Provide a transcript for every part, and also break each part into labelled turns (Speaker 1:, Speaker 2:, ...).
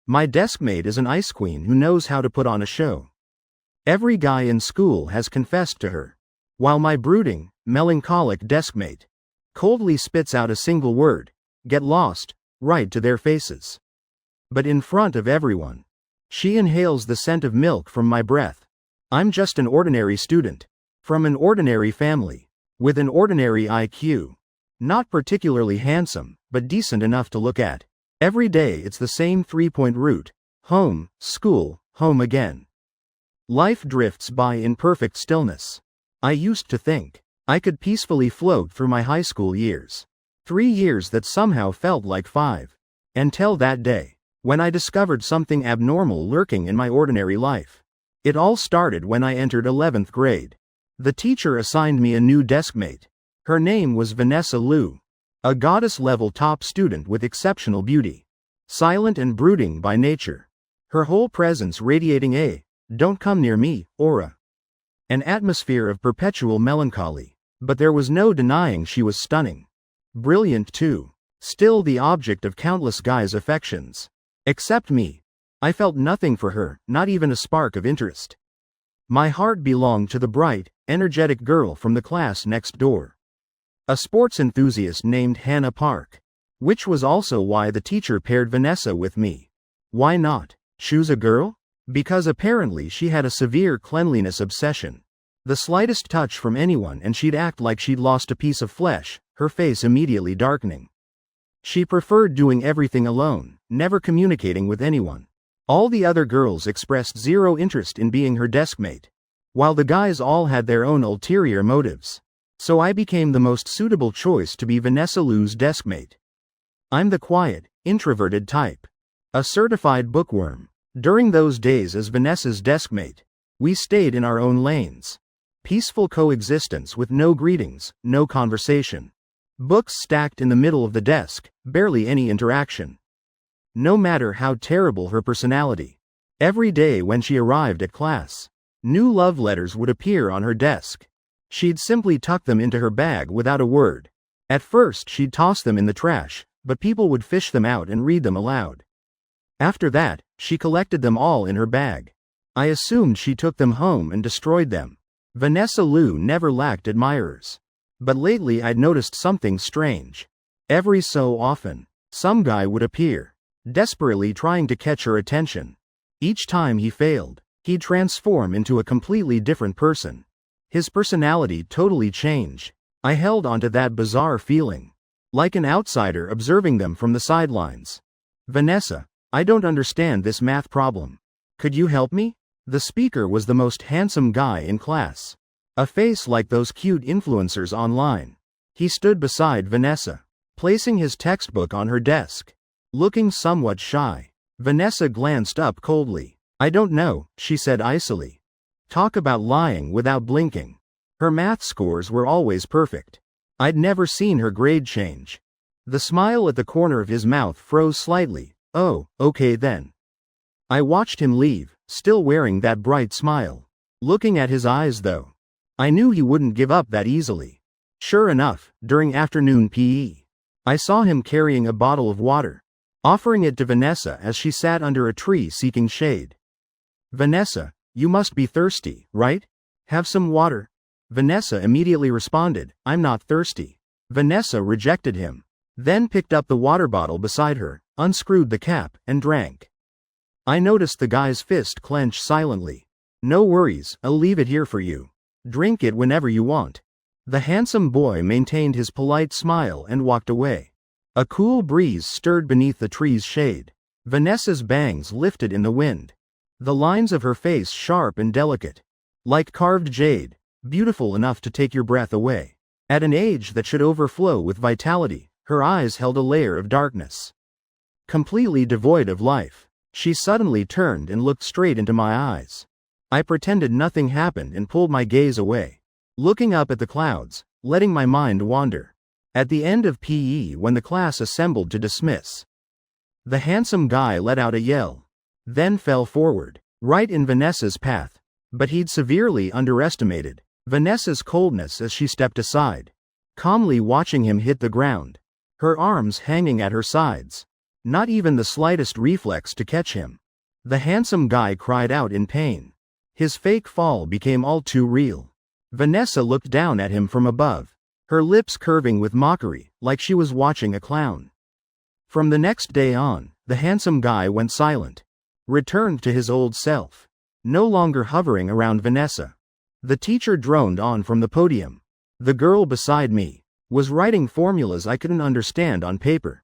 Speaker 1: My deskmate is an ice queen who knows how to put on a show. Every guy in school has confessed to her. While my brooding, melancholic deskmate coldly spits out a single word, "Get lost," right to their faces. But in front of everyone, she inhales the scent of milk from my breath. I'm just an ordinary student, from an ordinary family, with an ordinary IQ. Not particularly handsome, but decent enough to look at. Every day it's the same three-point route: home, school, home again. Life drifts by in perfect stillness. I used to think I could peacefully float through my high school years. 3 years that somehow felt like 5. Until that day, when I discovered something abnormal lurking in my ordinary life. It all started when I entered 11th grade. The teacher assigned me a new deskmate. Her name was Vanessa Liu, a goddess-level top student with exceptional beauty. Silent and brooding by nature. Her whole presence radiating a "don't come near me" aura. An atmosphere of perpetual melancholy. But there was no denying she was stunning. Brilliant too. Still the object of countless guys' affections. Except me. I felt nothing for her, not even a spark of interest. My heart belonged to the bright, energetic girl from the class next door. A sports enthusiast named Hannah Park. Which was also why the teacher paired Vanessa with me. Why not choose a girl? Because apparently she had a severe cleanliness obsession. The slightest touch from anyone and she'd act like she'd lost a piece of flesh, her face immediately darkening. She preferred doing everything alone, never communicating with anyone. All the other girls expressed zero interest in being her deskmate, while the guys all had their own ulterior motives. So I became the most suitable choice to be Vanessa Liu's deskmate. I'm the quiet, introverted type. A certified bookworm. During those days as Vanessa's deskmate, we stayed in our own lanes. Peaceful coexistence with no greetings, no conversation. Books stacked in the middle of the desk, barely any interaction. No matter how terrible her personality. Every day when she arrived at class, new love letters would appear on her desk. She'd simply tuck them into her bag without a word. At first she'd toss them in the trash, but people would fish them out and read them aloud. After that, she collected them all in her bag. I assumed she took them home and destroyed them. Vanessa Liu never lacked admirers. But lately I'd noticed something strange. Every so often, some guy would appear, desperately trying to catch her attention. Each time he failed, he'd transform into a completely different person. His personality totally changed. I held onto that bizarre feeling, like an outsider observing them from the sidelines. "Vanessa, I don't understand this math problem. Could you help me?" The speaker was the most handsome guy in class. A face like those cute influencers online. He stood beside Vanessa, placing his textbook on her desk. Looking somewhat shy, Vanessa glanced up coldly. "I don't know," she said icily. Talk about lying without blinking. Her math scores were always perfect. I'd never seen her grade change. The smile at the corner of his mouth froze slightly. "Oh, okay then." I watched him leave, still wearing that bright smile. Looking at his eyes though, I knew he wouldn't give up that easily. Sure enough, during afternoon PE, I saw him carrying a bottle of water, offering it to Vanessa as she sat under a tree seeking shade. "Vanessa, you must be thirsty, right? Have some water?" Vanessa immediately responded, "I'm not thirsty." Vanessa rejected him, then picked up the water bottle beside her, unscrewed the cap, and drank. I noticed the guy's fist clench silently. "No worries, I'll leave it here for you. Drink it whenever you want." The handsome boy maintained his polite smile and walked away. A cool breeze stirred beneath the tree's shade. Vanessa's bangs lifted in the wind. The lines of her face sharp and delicate, like carved jade, beautiful enough to take your breath away. At an age that should overflow with vitality, her eyes held a layer of darkness, completely devoid of life. She suddenly turned and looked straight into my eyes. I pretended nothing happened and pulled my gaze away, looking up at the clouds, letting my mind wander. At the end of PE, when the class assembled to dismiss, the handsome guy let out a yell, then fell forward, right in Vanessa's path. But he'd severely underestimated Vanessa's coldness as she stepped aside, calmly watching him hit the ground, her arms hanging at her sides. Not even the slightest reflex to catch him. The handsome guy cried out in pain. His fake fall became all too real. Vanessa looked down at him from above, her lips curving with mockery, like she was watching a clown. From the next day on, the handsome guy went silent, returned to his old self, no longer hovering around Vanessa. The teacher droned on from the podium. The girl beside me was writing formulas I couldn't understand on paper.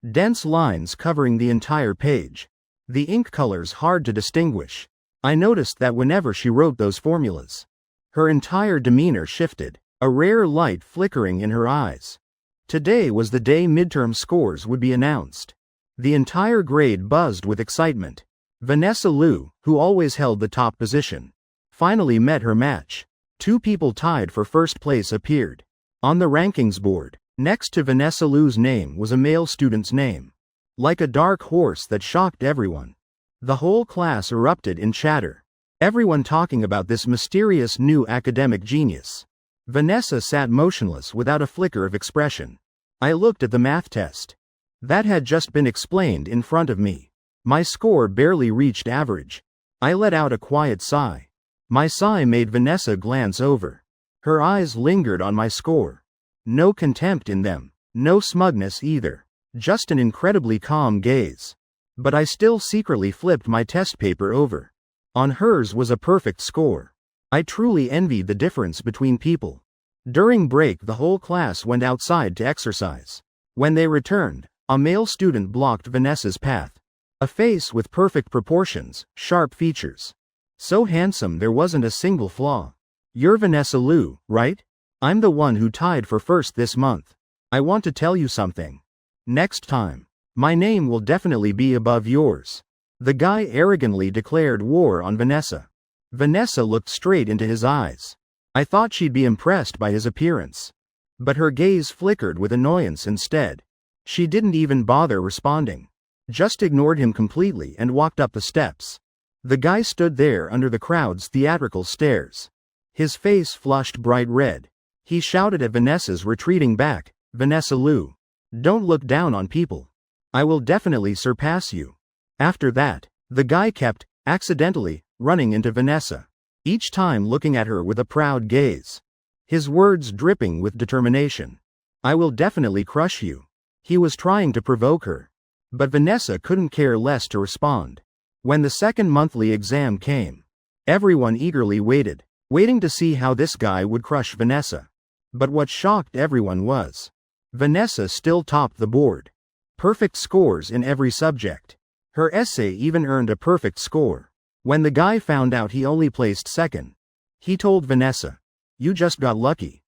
Speaker 1: Dense lines covering the entire page. The ink colors hard to distinguish. I noticed that whenever she wrote those formulas, her entire demeanor shifted, a rare light flickering in her eyes. Today was the day midterm scores would be announced. The entire grade buzzed with excitement. Vanessa Liu, who always held the top position, finally met her match. Two people tied for first place appeared. On the rankings board, next to Vanessa Liu's name was a male student's name. Like a dark horse that shocked everyone. The whole class erupted in chatter. Everyone talking about this mysterious new academic genius. Vanessa sat motionless without a flicker of expression. I looked at the math test. That had just been explained in front of me. My score barely reached average. I let out a quiet sigh. My sigh made Vanessa glance over. Her eyes lingered on my score. No contempt in them, no smugness either. Just an incredibly calm gaze. But I still secretly flipped my test paper over. On hers was a perfect score. I truly envied the difference between people. During break, the whole class went outside to exercise. When they returned, a male student blocked Vanessa's path. A face with perfect proportions, sharp features. So handsome there wasn't a single flaw. You're Vanessa Liu, right? I'm the one who tied for first this month. I want to tell you something. Next time, my name will definitely be above yours. The guy arrogantly declared war on Vanessa. Vanessa looked straight into his eyes. I thought she'd be impressed by his appearance. But her gaze flickered with annoyance instead. She didn't even bother responding. Just ignored him completely and walked up the steps. The guy stood there under the crowd's theatrical stares. His face flushed bright red. He shouted at Vanessa's retreating back, Vanessa Liu, don't look down on people. I will definitely surpass you. After that, the guy kept, accidentally, running into Vanessa. Each time looking at her with a proud gaze. His words dripping with determination. I will definitely crush you. He was trying to provoke her. But Vanessa couldn't care less to respond. When the second monthly exam came, everyone eagerly waited, waiting to see how this guy would crush Vanessa. But what shocked everyone was, Vanessa still topped the board. Perfect scores in every subject. Her essay even earned a perfect score. When the guy found out he only placed second, he told Vanessa, you just got lucky.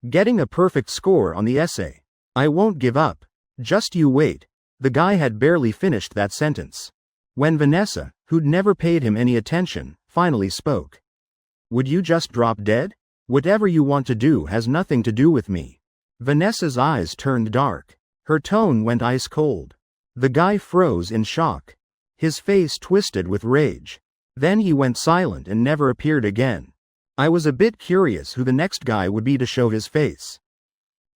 Speaker 1: Getting a perfect score on the essay. I won't give up. Just you wait. The guy had barely finished that sentence. When Vanessa, who'd never paid him any attention, finally spoke. Would you just drop dead? Whatever you want to do has nothing to do with me. Vanessa's eyes turned dark. Her tone went ice cold. The guy froze in shock. His face twisted with rage. Then he went silent and never appeared again. I was a bit curious who the next guy would be to show his face.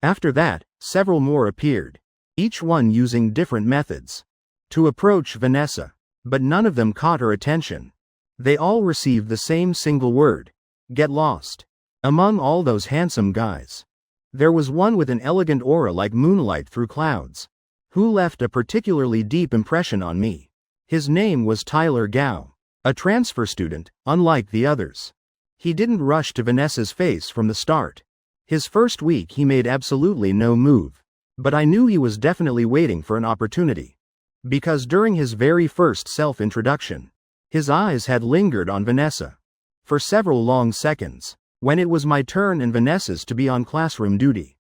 Speaker 1: After that, several more appeared, each one using different methods to approach Vanessa, but none of them caught her attention. They all received the same single word, get lost. Among all those handsome guys, there was one with an elegant aura like moonlight through clouds, who left a particularly deep impression on me. His name was Tyler Gao, a transfer student, unlike the others. He didn't rush to Vanessa's face from the start. His first week he made absolutely no move. But I knew he was definitely waiting for an opportunity. Because during his very first self-introduction, his eyes had lingered on Vanessa. For several long seconds, when it was my turn and Vanessa's to be on classroom duty.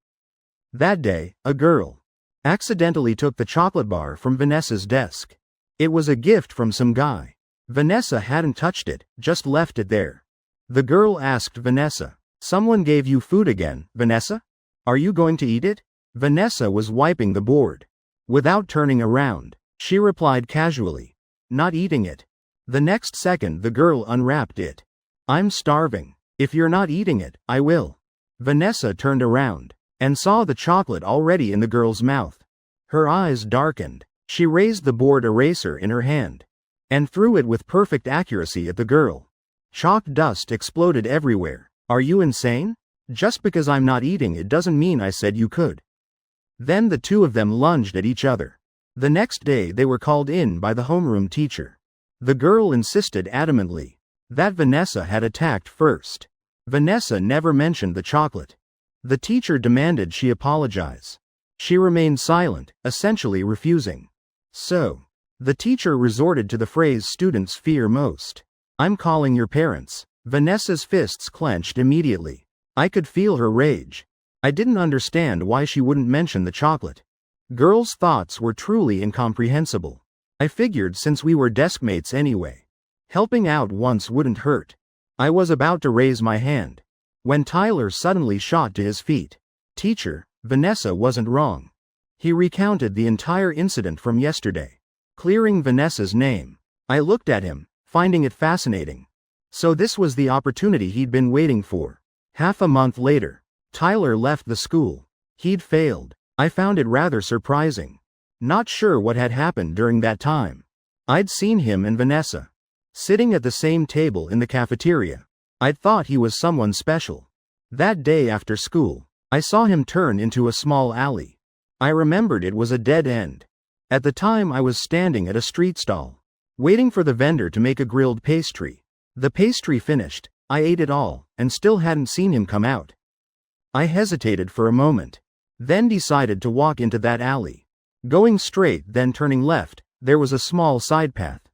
Speaker 1: That day, a girl accidentally took the chocolate bar from Vanessa's desk. It was a gift from some guy. Vanessa hadn't touched it, just left it there. The girl asked Vanessa, someone gave you food again, Vanessa? Are you going to eat it? Vanessa was wiping the board. Without turning around, she replied casually, not eating it. The next second the girl unwrapped it. I'm starving. If you're not eating it, I will. Vanessa turned around and saw the chocolate already in the girl's mouth. Her eyes darkened. She raised the board eraser in her hand and threw it with perfect accuracy at the girl. Chalk dust exploded everywhere. Are you insane? Just because I'm not eating it doesn't mean I said you could. Then the two of them lunged at each other. The next day they were called in by the homeroom teacher. The girl insisted adamantly that Vanessa had attacked first. Vanessa never mentioned the chocolate. The teacher demanded she apologize. She remained silent, essentially refusing. So, the teacher resorted to the phrase students fear most. I'm calling your parents. Vanessa's fists clenched immediately. I could feel her rage. I didn't understand why she wouldn't mention the chocolate. Girls' thoughts were truly incomprehensible. I figured since we were deskmates anyway, helping out once wouldn't hurt. I was about to raise my hand when Tyler suddenly shot to his feet. Teacher, Vanessa wasn't wrong. He recounted the entire incident from yesterday, clearing Vanessa's name. I looked at him, finding it fascinating. So this was the opportunity he'd been waiting for. Half a month later, Tyler left the school. He'd failed. I found it rather surprising. Not sure what had happened during that time. I'd seen him and Vanessa sitting at the same table in the cafeteria. I'd thought he was someone special. That day after school, I saw him turn into a small alley. I remembered it was a dead end. At the time I was standing at a street stall, waiting for the vendor to make a grilled pastry. The pastry finished, I ate it all, and still hadn't seen him come out. I hesitated for a moment, then decided to walk into that alley. Going straight then turning left, there was a small side path.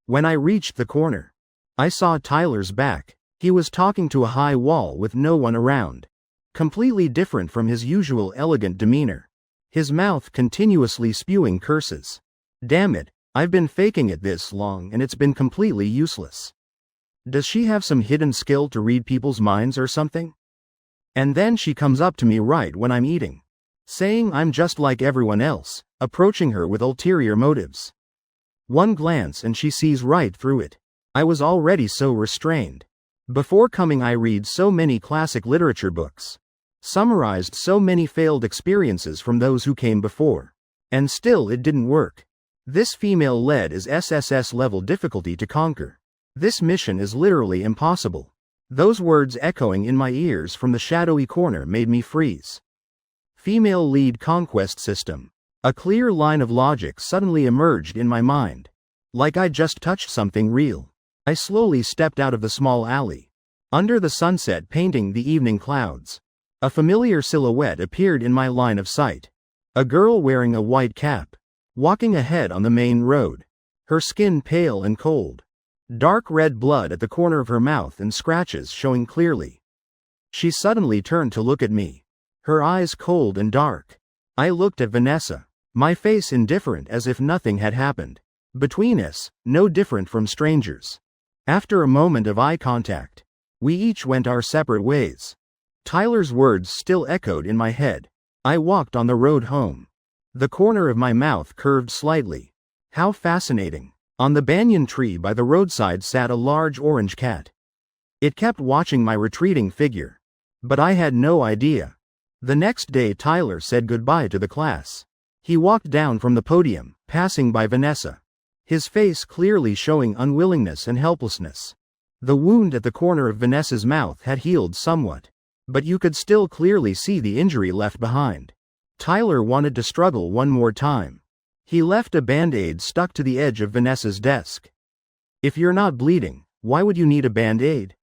Speaker 1: When I reached the corner, I saw Tyler's back. He was talking to a high wall with no one around. Completely different from his usual elegant demeanor. His mouth continuously spewing curses. Damn it, I've been faking it this long and it's been completely useless. Does she have some hidden skill to read people's minds or something? And then she comes up to me right when I'm eating, saying I'm just like everyone else, approaching her with ulterior motives. One glance and she sees right through it. I was already so restrained. Before coming I read so many classic literature books, summarized so many failed experiences from those who came before. And still it didn't work. This female led is SSS level difficulty to conquer. This mission is literally impossible. Those words echoing in my ears from the shadowy corner made me freeze. Female lead conquest system. A clear line of logic suddenly emerged in my mind. Like I just touched something real. I slowly stepped out of the small alley. Under the sunset painting the evening clouds, a familiar silhouette appeared in my line of sight. A girl wearing a white cap, walking ahead on the main road. Her skin pale and cold. Dark red blood at the corner of her mouth and scratches showing clearly. She suddenly turned to look at me. Her eyes cold and dark. I looked at Vanessa, my face indifferent as if nothing had happened. Between us, no different from strangers. After a moment of eye contact, we each went our separate ways. Tyler's words still echoed in my head. I walked on the road home. The corner of my mouth curved slightly. How fascinating. On the banyan tree by the roadside sat a large orange cat. It kept watching my retreating figure. But I had no idea. The next day Tyler said goodbye to the class. He walked down from the podium, passing by Vanessa. His face clearly showing unwillingness and helplessness. The wound at the corner of Vanessa's mouth had healed somewhat, but you could still clearly see the injury left behind. Tyler wanted to struggle one more time. He left a band-aid stuck to the edge of Vanessa's desk. If you're not bleeding, why would you need a band-aid?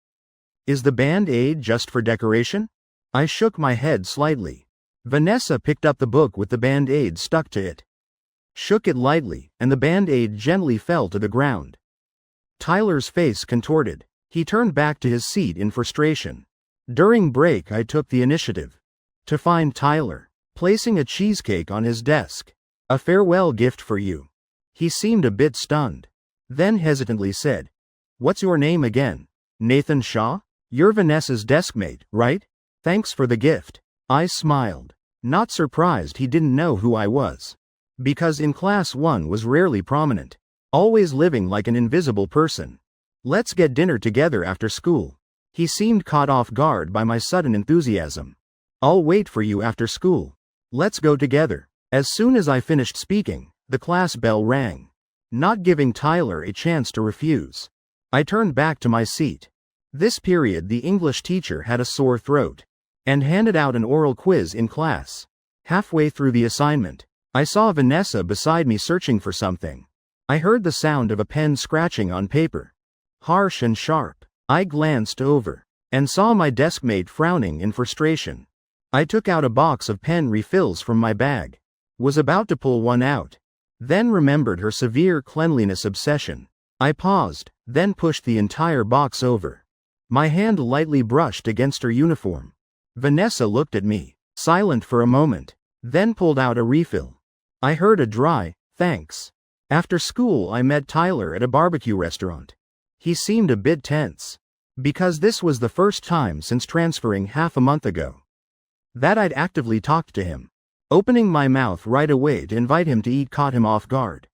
Speaker 1: Is the band-aid just for decoration? I shook my head slightly. Vanessa picked up the book with the band-aid stuck to it, shook it lightly, and the band-aid gently fell to the ground. Tyler's face contorted. He turned back to his seat in frustration. During break I took the initiative to find Tyler, placing a cheesecake on his desk. A farewell gift for you. He seemed a bit stunned. Then hesitantly said, "What's your name again?" "Nathan Shaw? You're Vanessa's deskmate, right? Thanks for the gift." I smiled, not surprised he didn't know who I was. Because in class 1 was rarely prominent, always living like an invisible person. "Let's get dinner together after school." He seemed caught off guard by my sudden enthusiasm. "I'll wait for you after school. Let's go together." As soon as I finished speaking, The class bell rang, not giving Tyler a chance to refuse. I turned back to my seat. This period the English teacher had a sore throat and handed out an oral quiz in class. Halfway through the assignment, I saw Vanessa beside me searching for something. I heard the sound of a pen scratching on paper. Harsh and sharp. I glanced over and saw my deskmate frowning in frustration. I took out a box of pen refills from my bag. Was about to pull one out. Then remembered her severe cleanliness obsession. I paused, then pushed the entire box over. My hand lightly brushed against her uniform. Vanessa looked at me, silent for a moment, then pulled out a refill. I heard a dry, "Thanks." After school I met Tyler at a barbecue restaurant. He seemed a bit tense, because this was the first time since transferring half a month ago that I'd actively talked to him. Opening my mouth right away to invite him to eat caught him off guard.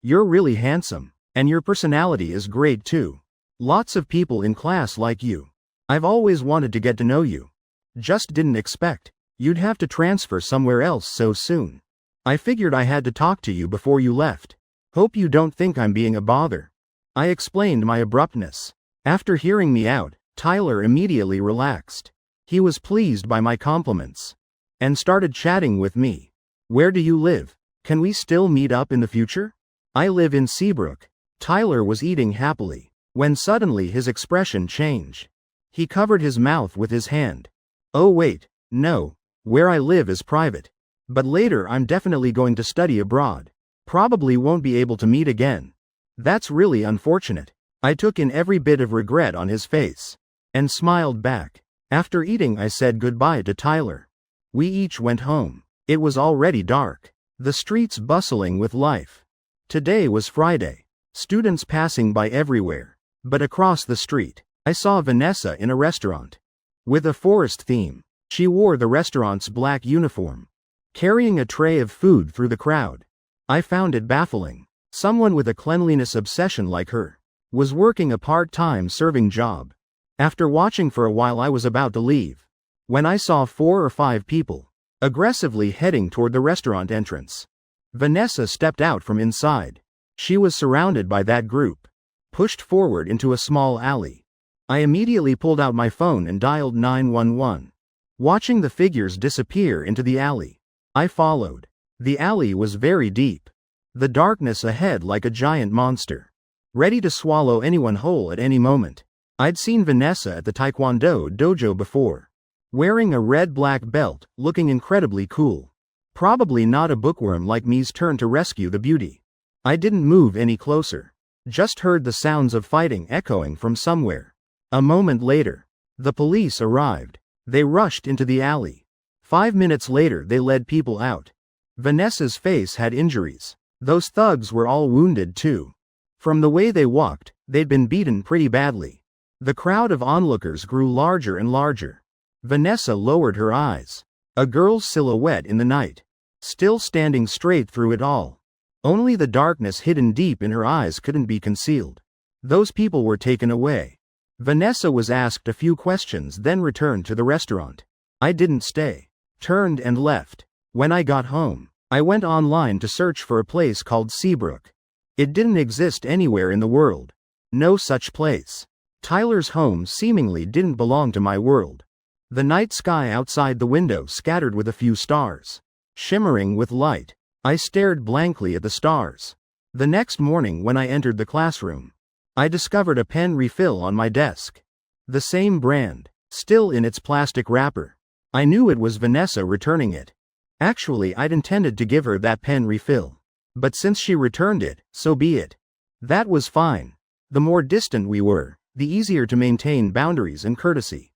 Speaker 1: "You're really handsome, and your personality is great too. Lots of people in class like you. I've always wanted to get to know you. Just didn't expect you'd have to transfer somewhere else so soon. I figured I had to talk to you before you left. Hope you don't think I'm being a bother." I explained my abruptness. After hearing me out, Tyler immediately relaxed. He was pleased by my compliments and started chatting with me. "Where do you live? Can we still meet up in the future?" "I live in Seabrook." Tyler was eating happily, when suddenly his expression changed. He covered his mouth with his hand. "Oh wait, no, where I live is private. But later I'm definitely going to study abroad. Probably won't be able to meet again." "That's really unfortunate." I took in every bit of regret on his face and smiled back. After eating I said goodbye to Tyler. We each went home. It was already dark, the streets bustling with life. Today was Friday. Students passing by everywhere. But across the street, I saw Vanessa in a restaurant with a forest theme. She wore the restaurant's black uniform, carrying a tray of food through the crowd. I found it baffling. Someone with a cleanliness obsession like her was working a part-time serving job. After watching for a while I was about to leave when I saw 4 or 5 people aggressively heading toward the restaurant entrance. Vanessa stepped out from inside. She was surrounded by that group, pushed forward into a small alley. I immediately pulled out my phone and dialed 911. Watching the figures disappear into the alley, I followed. The alley was very deep, the darkness ahead like a giant monster, ready to swallow anyone whole at any moment. I'd seen Vanessa at the Taekwondo dojo before, wearing a red-black belt, looking incredibly cool. Probably not a bookworm like me's turn to rescue the beauty. I didn't move any closer, just heard the sounds of fighting echoing from somewhere. A moment later, the police arrived. They rushed into the alley. 5 minutes later they led people out. Vanessa's face had injuries. Those thugs were all wounded too. From the way they walked, they'd been beaten pretty badly. The crowd of onlookers grew larger and larger. Vanessa lowered her eyes. A girl's silhouette in the night, still standing straight through it all. Only the darkness hidden deep in her eyes couldn't be concealed. Those people were taken away. Vanessa was asked a few questions then returned to the restaurant. I didn't stay. Turned and left. When I got home, I went online to search for a place called Seabrook. It didn't exist anywhere in the world. No such place. Tyler's home seemingly didn't belong to my world. The night sky outside the window scattered with a few stars, shimmering with light. I stared blankly at the stars. The next morning when I entered the classroom, I discovered a pen refill on my desk. The same brand, still in its plastic wrapper. I knew it was Vanessa returning it. Actually, I'd intended to give her that pen refill. But since she returned it, so be it. That was fine. The more distant we were, the easier to maintain boundaries and courtesy.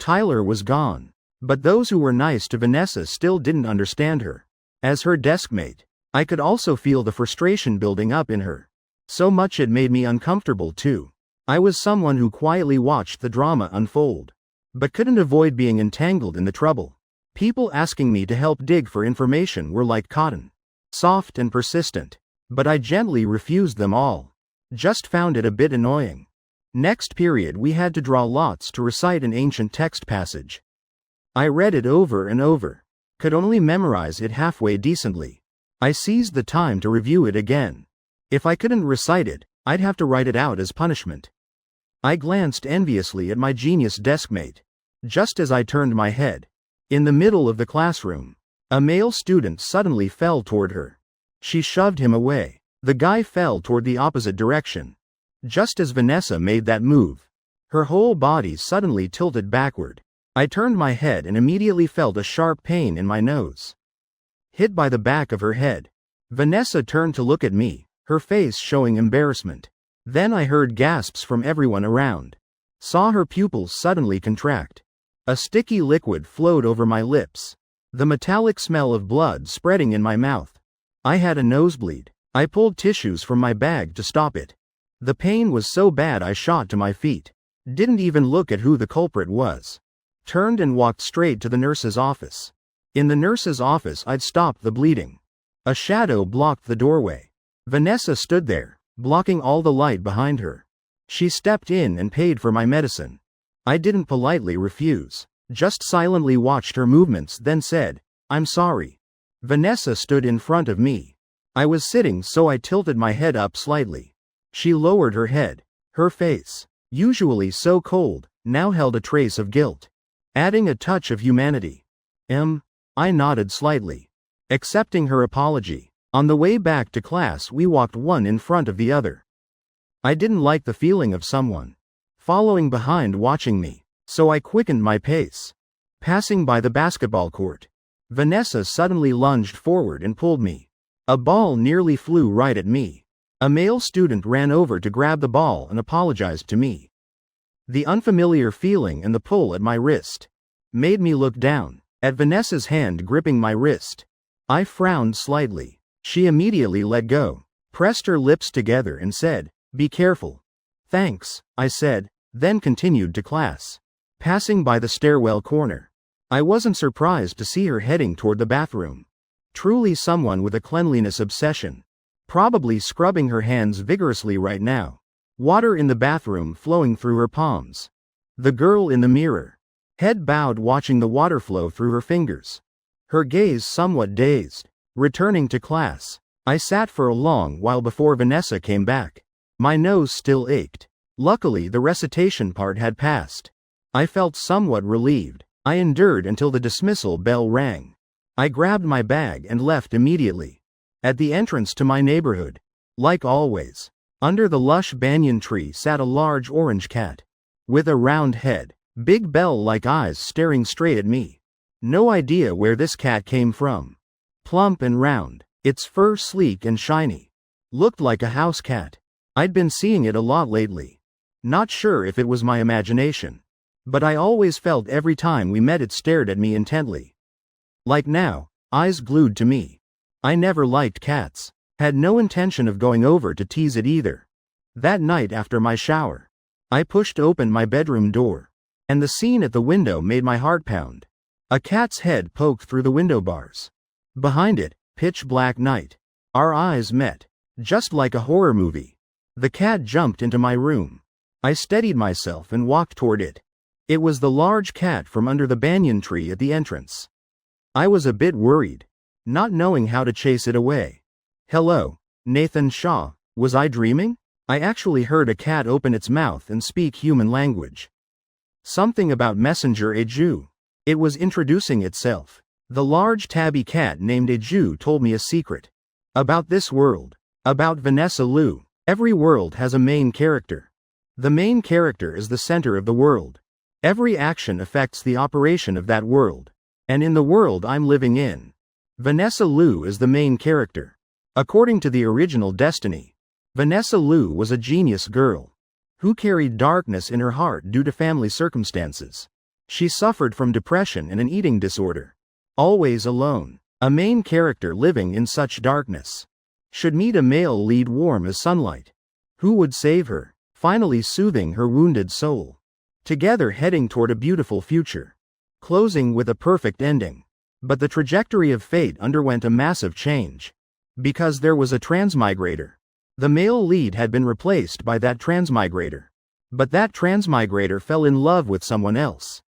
Speaker 1: Tyler was gone. But those who were nice to Vanessa still didn't understand her. As her deskmate, I could also feel the frustration building up in her. So much it made me uncomfortable too. I was someone who quietly watched the drama unfold, but couldn't avoid being entangled in the trouble. People asking me to help dig for information were like cotton, soft and persistent, but I gently refused them all. Just found it a bit annoying. Next period we had to draw lots to recite an ancient text passage. I read it over and over, could only memorize it halfway decently. I seized the time to review it again. If I couldn't recite it, I'd have to write it out as punishment. I glanced enviously at my genius deskmate. Just as I turned my head, in the middle of the classroom, a male student suddenly fell toward her. She shoved him away. The guy fell toward the opposite direction. Just as Vanessa made that move, her whole body suddenly tilted backward. I turned my head and immediately felt a sharp pain in my nose. Hit by the back of her head. Vanessa turned to look at me, her face showing embarrassment. Then I heard gasps from everyone around. Saw her pupils suddenly contract. A sticky liquid flowed over my lips. The metallic smell of blood spreading in my mouth. I had a nosebleed. I pulled tissues from my bag to stop it. The pain was so bad I shot to my feet. Didn't even look at who the culprit was. Turned and walked straight to the nurse's office. In the nurse's office I'd stopped the bleeding. A shadow blocked the doorway. Vanessa stood there, blocking all the light behind her. She stepped in and paid for my medicine. I didn't politely refuse, just silently watched her movements, then said, "I'm sorry." Vanessa stood in front of me. I was sitting, so I tilted my head up slightly. She lowered her head. Her face, usually so cold, now held a trace of guilt, adding a touch of humanity. I nodded slightly, accepting her apology. On the way back to class we walked one in front of the other. I didn't like the feeling of someone following behind watching me, so I quickened my pace. Passing by the basketball court, Vanessa suddenly lunged forward and pulled me. A ball nearly flew right at me. A male student ran over to grab the ball and apologized to me. The unfamiliar feeling and the pull at my wrist made me look down at Vanessa's hand gripping my wrist. I frowned slightly. She immediately let go, pressed her lips together and said, "Be careful." "Thanks," I said, then continued to class. Passing by the stairwell corner, I wasn't surprised to see her heading toward the bathroom. Truly someone with a cleanliness obsession. Probably scrubbing her hands vigorously right now. Water in the bathroom flowing through her palms. The girl in the mirror, head bowed watching the water flow through her fingers. Her gaze somewhat dazed. Returning to class, I sat for a long while before Vanessa came back. My nose still ached. Luckily the recitation part had passed. I felt somewhat relieved. I endured until the dismissal bell rang. I grabbed my bag and left immediately. At the entrance to my neighborhood, like always, under the lush banyan tree sat a large orange cat. With a round head, big bell-like eyes staring straight at me. No idea where this cat came from. Plump and round, its fur sleek and shiny. Looked like a house cat. I'd been seeing it a lot lately. Not sure if it was my imagination, but I always felt every time we met it stared at me intently. Like now, eyes glued to me. I never liked cats. Had no intention of going over to tease it either. That night after my shower, I pushed open my bedroom door, and the scene at the window made my heart pound. A cat's head poked through the window bars. Behind it, pitch black night. Our eyes met, just like a horror movie. The cat jumped into my room. I steadied myself and walked toward it. It was the large cat from under the banyan tree at the entrance. I was a bit worried, not knowing how to chase it away. "Hello, Nathan Shaw, was I dreaming?" I actually heard a cat open its mouth and speak human language. Something about Messenger Eju. It was introducing itself. The large tabby cat named Eju told me a secret. About this world. About Vanessa Liu. Every world has a main character. The main character is the center of the world. Every action affects the operation of that world. And in the world I'm living in, Vanessa Liu is the main character. According to the original Destiny, Vanessa Liu was a genius girl who carried darkness in her heart due to family circumstances. She suffered from depression and an eating disorder. Always alone, a main character living in such darkness should meet a male lead warm as sunlight, who would save her, finally soothing her wounded soul. Together heading toward a beautiful future, closing with a perfect ending. But the trajectory of fate underwent a massive change. Because there was a transmigrator. The male lead had been replaced by that transmigrator. But that transmigrator fell in love with someone else.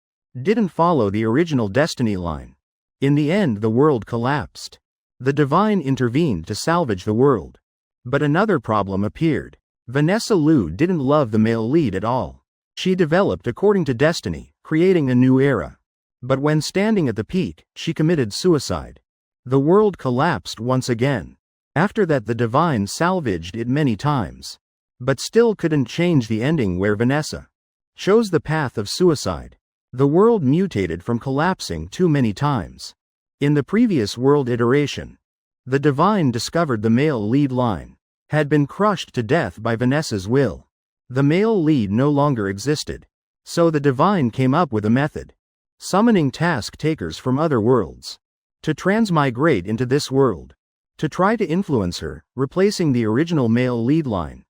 Speaker 1: Didn't follow the original Destiny line. In the end the world collapsed. The divine intervened to salvage the world. But another problem appeared. Vanessa Liu didn't love the male lead at all. She developed according to destiny, creating a new era. But when standing at the peak, she committed suicide. The world collapsed once again. After that, the divine salvaged it many times. But still couldn't change the ending where Vanessa chose the path of suicide. The world mutated from collapsing too many times. In the previous world iteration, the divine discovered the male lead line had been crushed to death by Vanessa's will. The male lead no longer existed. So the divine came up with a method, summoning task takers from other worlds to transmigrate into this world, to try to influence her, replacing the original male lead line.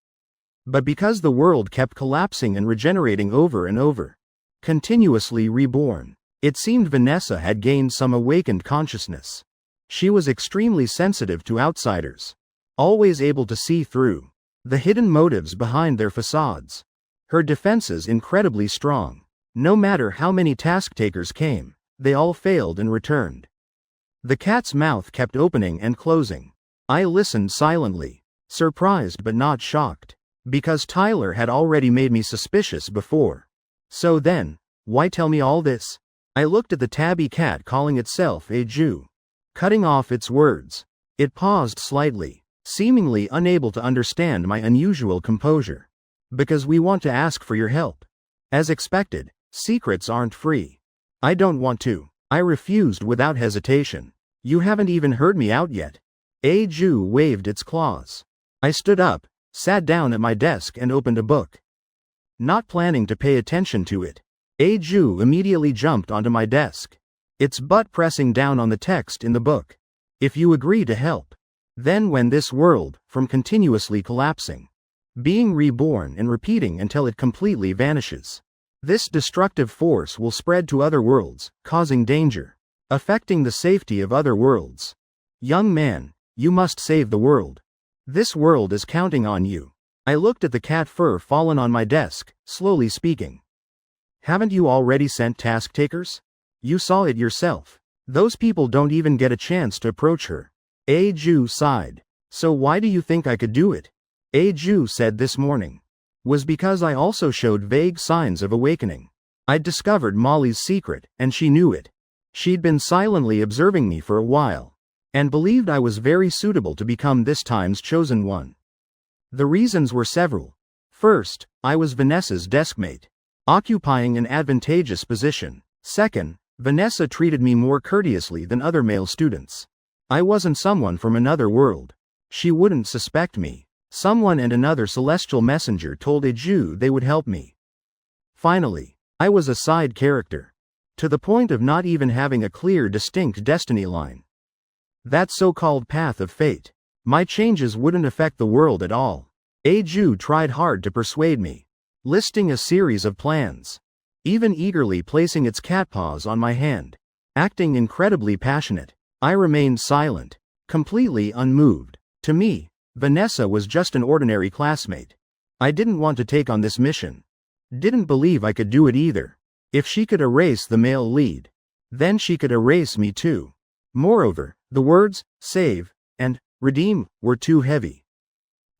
Speaker 1: But because the world kept collapsing and regenerating over and over, continuously reborn, it seemed Vanessa had gained some awakened consciousness. She was extremely sensitive to outsiders, always able to see through the hidden motives behind their facades. Her defenses incredibly strong. No matter how many task takers came, they all failed and returned. The cat's mouth kept opening and closing. I listened silently, surprised but not shocked, because Tyler had already made me suspicious before. So then, why tell me all this? I looked at the tabby cat calling itself a Jew. Cutting off its words, it paused slightly, seemingly unable to understand my unusual composure. Because we want to ask for your help. As expected, secrets aren't free. I don't want to. I refused without hesitation. You haven't even heard me out yet. A Jew waved its claws. I stood up, sat down at my desk and opened a book. Not planning to pay attention to it, A Jew immediately jumped onto my desk, its butt pressing down on the text in the book. If you agree to help, then when this world, from continuously collapsing, being reborn and repeating until it completely vanishes, this destructive force will spread to other worlds, causing danger, affecting the safety of other worlds. Young man, you must save the world. This world is counting on you. I looked at the cat fur fallen on my desk, slowly speaking. Haven't you already sent task takers? You saw it yourself. Those people don't even get a chance to approach her. A Jew sighed. So why do you think I could do it? A Jew said this morning. Was because I also showed vague signs of awakening. I'd discovered Molly's secret, and she knew it. She'd been silently observing me for a while, and believed I was very suitable to become this time's chosen one. The reasons were several. First, I was Vanessa's deskmate, occupying an advantageous position. Second, Vanessa treated me more courteously than other male students. I wasn't someone from another world. She wouldn't suspect me. Someone and another celestial messenger told a Jew they would help me. Finally, I was a side character, to the point of not even having a clear, distinct destiny line. That so-called path of fate. My changes wouldn't affect the world at all. A Jew tried hard to persuade me, listing a series of plans, even eagerly placing its cat paws on my hand, acting incredibly passionate. I remained silent, completely unmoved. To me, Vanessa was just an ordinary classmate. I didn't want to take on this mission. Didn't believe I could do it either. If she could erase the male lead, then she could erase me too. Moreover, the words, save, and redeem, were too heavy.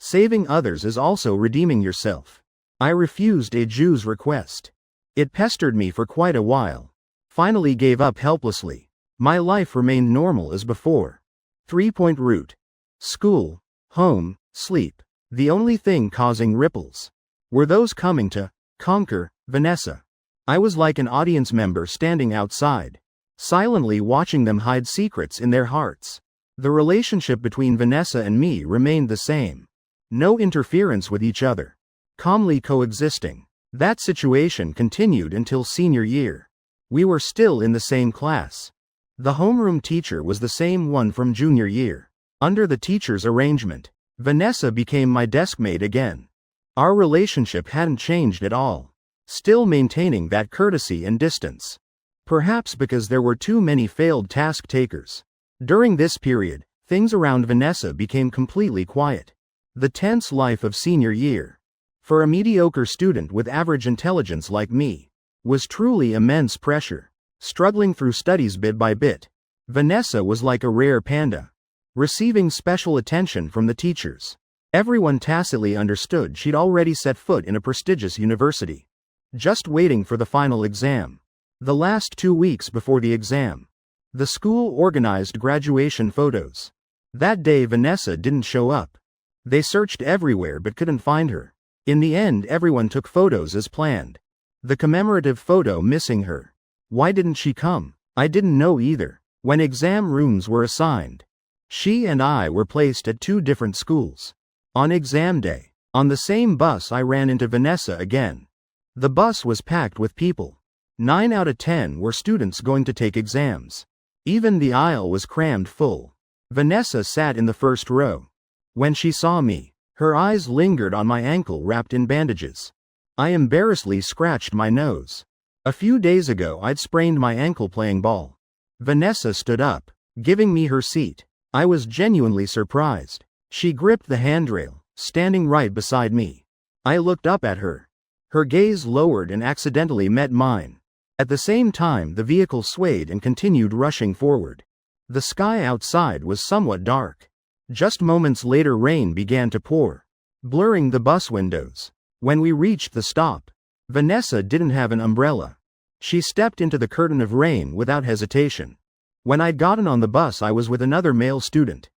Speaker 1: Saving others is also redeeming yourself. I refused a Jew's request. It pestered me for quite a while. Finally gave up helplessly. My life remained normal as before. 3-point route. School, home, sleep. The only thing causing ripples were those coming to conquer Vanessa. I was like an audience member standing outside, silently watching them hide secrets in their hearts. The relationship between Vanessa and me remained the same. No interference with each other. Calmly coexisting. That situation continued until senior year. We were still in the same class. The homeroom teacher was the same one from junior year. Under the teacher's arrangement, Vanessa became my deskmate again. Our relationship hadn't changed at all, still maintaining that courtesy and distance. Perhaps because there were too many failed task takers. During this period, things around Vanessa became completely quiet. The tense life of senior year, for a mediocre student with average intelligence like me, was truly immense pressure. Struggling through studies bit by bit, Vanessa was like a rare panda. receiving special attention from the teachers. Everyone tacitly understood she'd already set foot in a prestigious university, just waiting for the final exam. The last 2 weeks before the exam, the school organized graduation photos. That day Vanessa didn't show up. They searched everywhere but couldn't find her. In the end, everyone took photos as planned. The commemorative photo missing her. Why didn't she come? I didn't know either. When exam rooms were assigned, she and I were placed at 2 different schools. On exam day, on the same bus, I ran into Vanessa again. The bus was packed with people. 9 out of 10 were students going to take exams. Even the aisle was crammed full. Vanessa sat in the first row. When she saw me, her eyes lingered on my ankle wrapped in bandages. I embarrassedly scratched my nose. A few days ago I'd sprained my ankle playing ball. Vanessa stood up, giving me her seat. I was genuinely surprised. She gripped the handrail, standing right beside me. I looked up at her. Her gaze lowered and accidentally met mine. At the same time, the vehicle swayed and continued rushing forward. The sky outside was somewhat dark. Just moments later, rain began to pour, blurring the bus windows. When we reached the stop, Vanessa didn't have an umbrella. She stepped into the curtain of rain without hesitation. When I'd gotten on the bus, I was with another male student.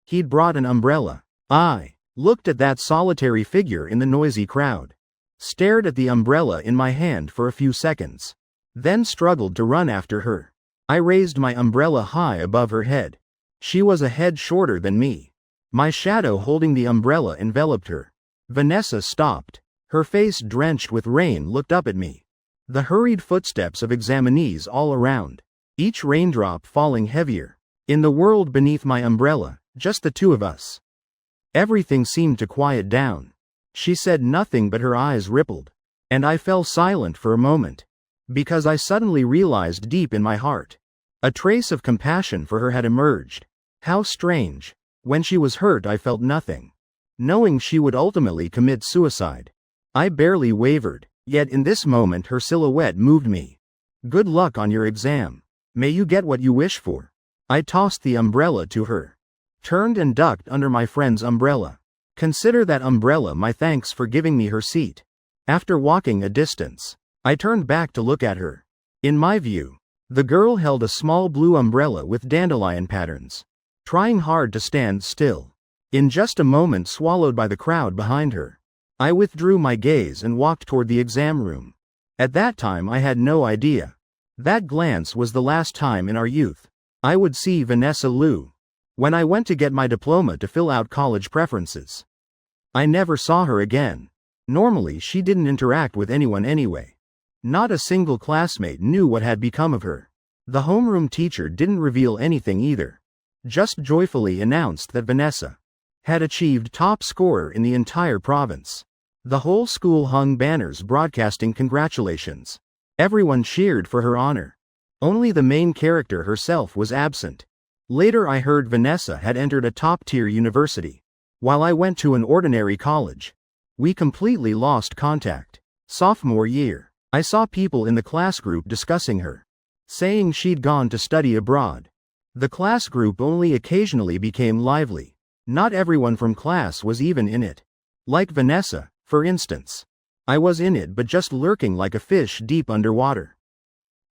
Speaker 1: He'd brought an umbrella. I looked at that solitary figure in the noisy crowd, stared at the umbrella in my hand for a few seconds, then struggled to run after her. I raised my umbrella high above her head. She was a head shorter than me. My shadow holding the umbrella enveloped her. Vanessa stopped. Her face drenched with rain looked up at me. The hurried footsteps of examinees all around, each raindrop falling heavier. In the world beneath my umbrella, just the 2 of us. Everything seemed to quiet down. She said nothing but her eyes rippled. And I fell silent for a moment. Because I suddenly realized deep in my heart, a trace of compassion for her had emerged. How strange. When she was hurt I felt nothing, knowing she would ultimately commit suicide. I barely wavered, yet in this moment her silhouette moved me. Good luck on your exam. May you get what you wish for. I tossed the umbrella to her, turned and ducked under my friend's umbrella. Consider that umbrella my thanks for giving me her seat. After walking a distance, I turned back to look at her. In my view, the girl held a small blue umbrella with dandelion patterns, trying hard to stand still. In just a moment, swallowed by the crowd behind her, I withdrew my gaze and walked toward the exam room. At that time I had no idea. That glance was the last time in our youth I would see Vanessa Liu. When I went to get my diploma to fill out college preferences, I never saw her again. Normally she didn't interact with anyone anyway. Not a single classmate knew what had become of her. The homeroom teacher didn't reveal anything either, just joyfully announced that Vanessa had achieved top scorer in the entire province. The whole school hung banners broadcasting congratulations. Everyone cheered for her honor. Only the main character herself was absent. Later I heard Vanessa had entered a top-tier university, while I went to an ordinary college. We completely lost contact. Sophomore year, I saw people in the class group discussing her, saying she'd gone to study abroad. The class group only occasionally became lively. Not everyone from class was even in it. Like Vanessa, for instance. I was in it but just lurking like a fish deep underwater.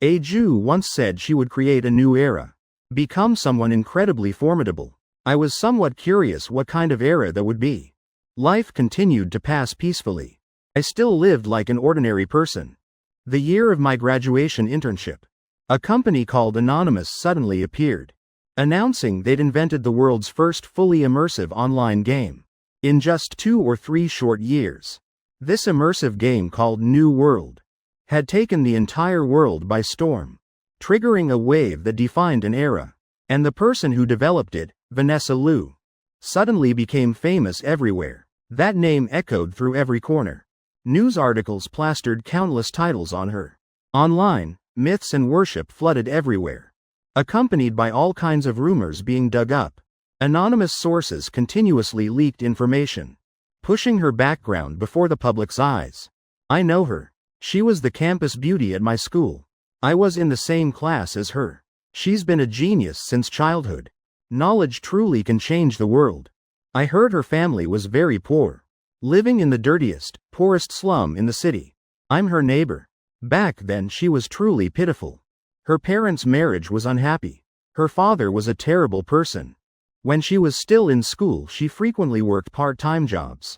Speaker 1: A Jew once said she would create a new era, become someone incredibly formidable. I was somewhat curious what kind of era that would be. Life continued to pass peacefully. I still lived like an ordinary person. The year of my graduation internship, a company called Anonymous suddenly appeared, announcing they'd invented the world's first fully immersive online game. In just 2 or 3 short years, this immersive game called New World had taken the entire world by storm, triggering a wave that defined an era. And the person who developed it, Vanessa Liu, suddenly became famous everywhere. That name echoed through every corner. News articles plastered countless titles on her. Online, myths and worship flooded everywhere, accompanied by all kinds of rumors being dug up. Anonymous sources continuously leaked information, pushing her background before the public's eyes. I know her. She was the campus beauty at my school. I was in the same class as her. She's been a genius since childhood. Knowledge truly can change the world. I heard her family was very poor, living in the dirtiest, poorest slum in the city. I'm her neighbor. Back then she was truly pitiful. Her parents' marriage was unhappy. Her father was a terrible person. When she was still in school, she frequently worked part-time jobs.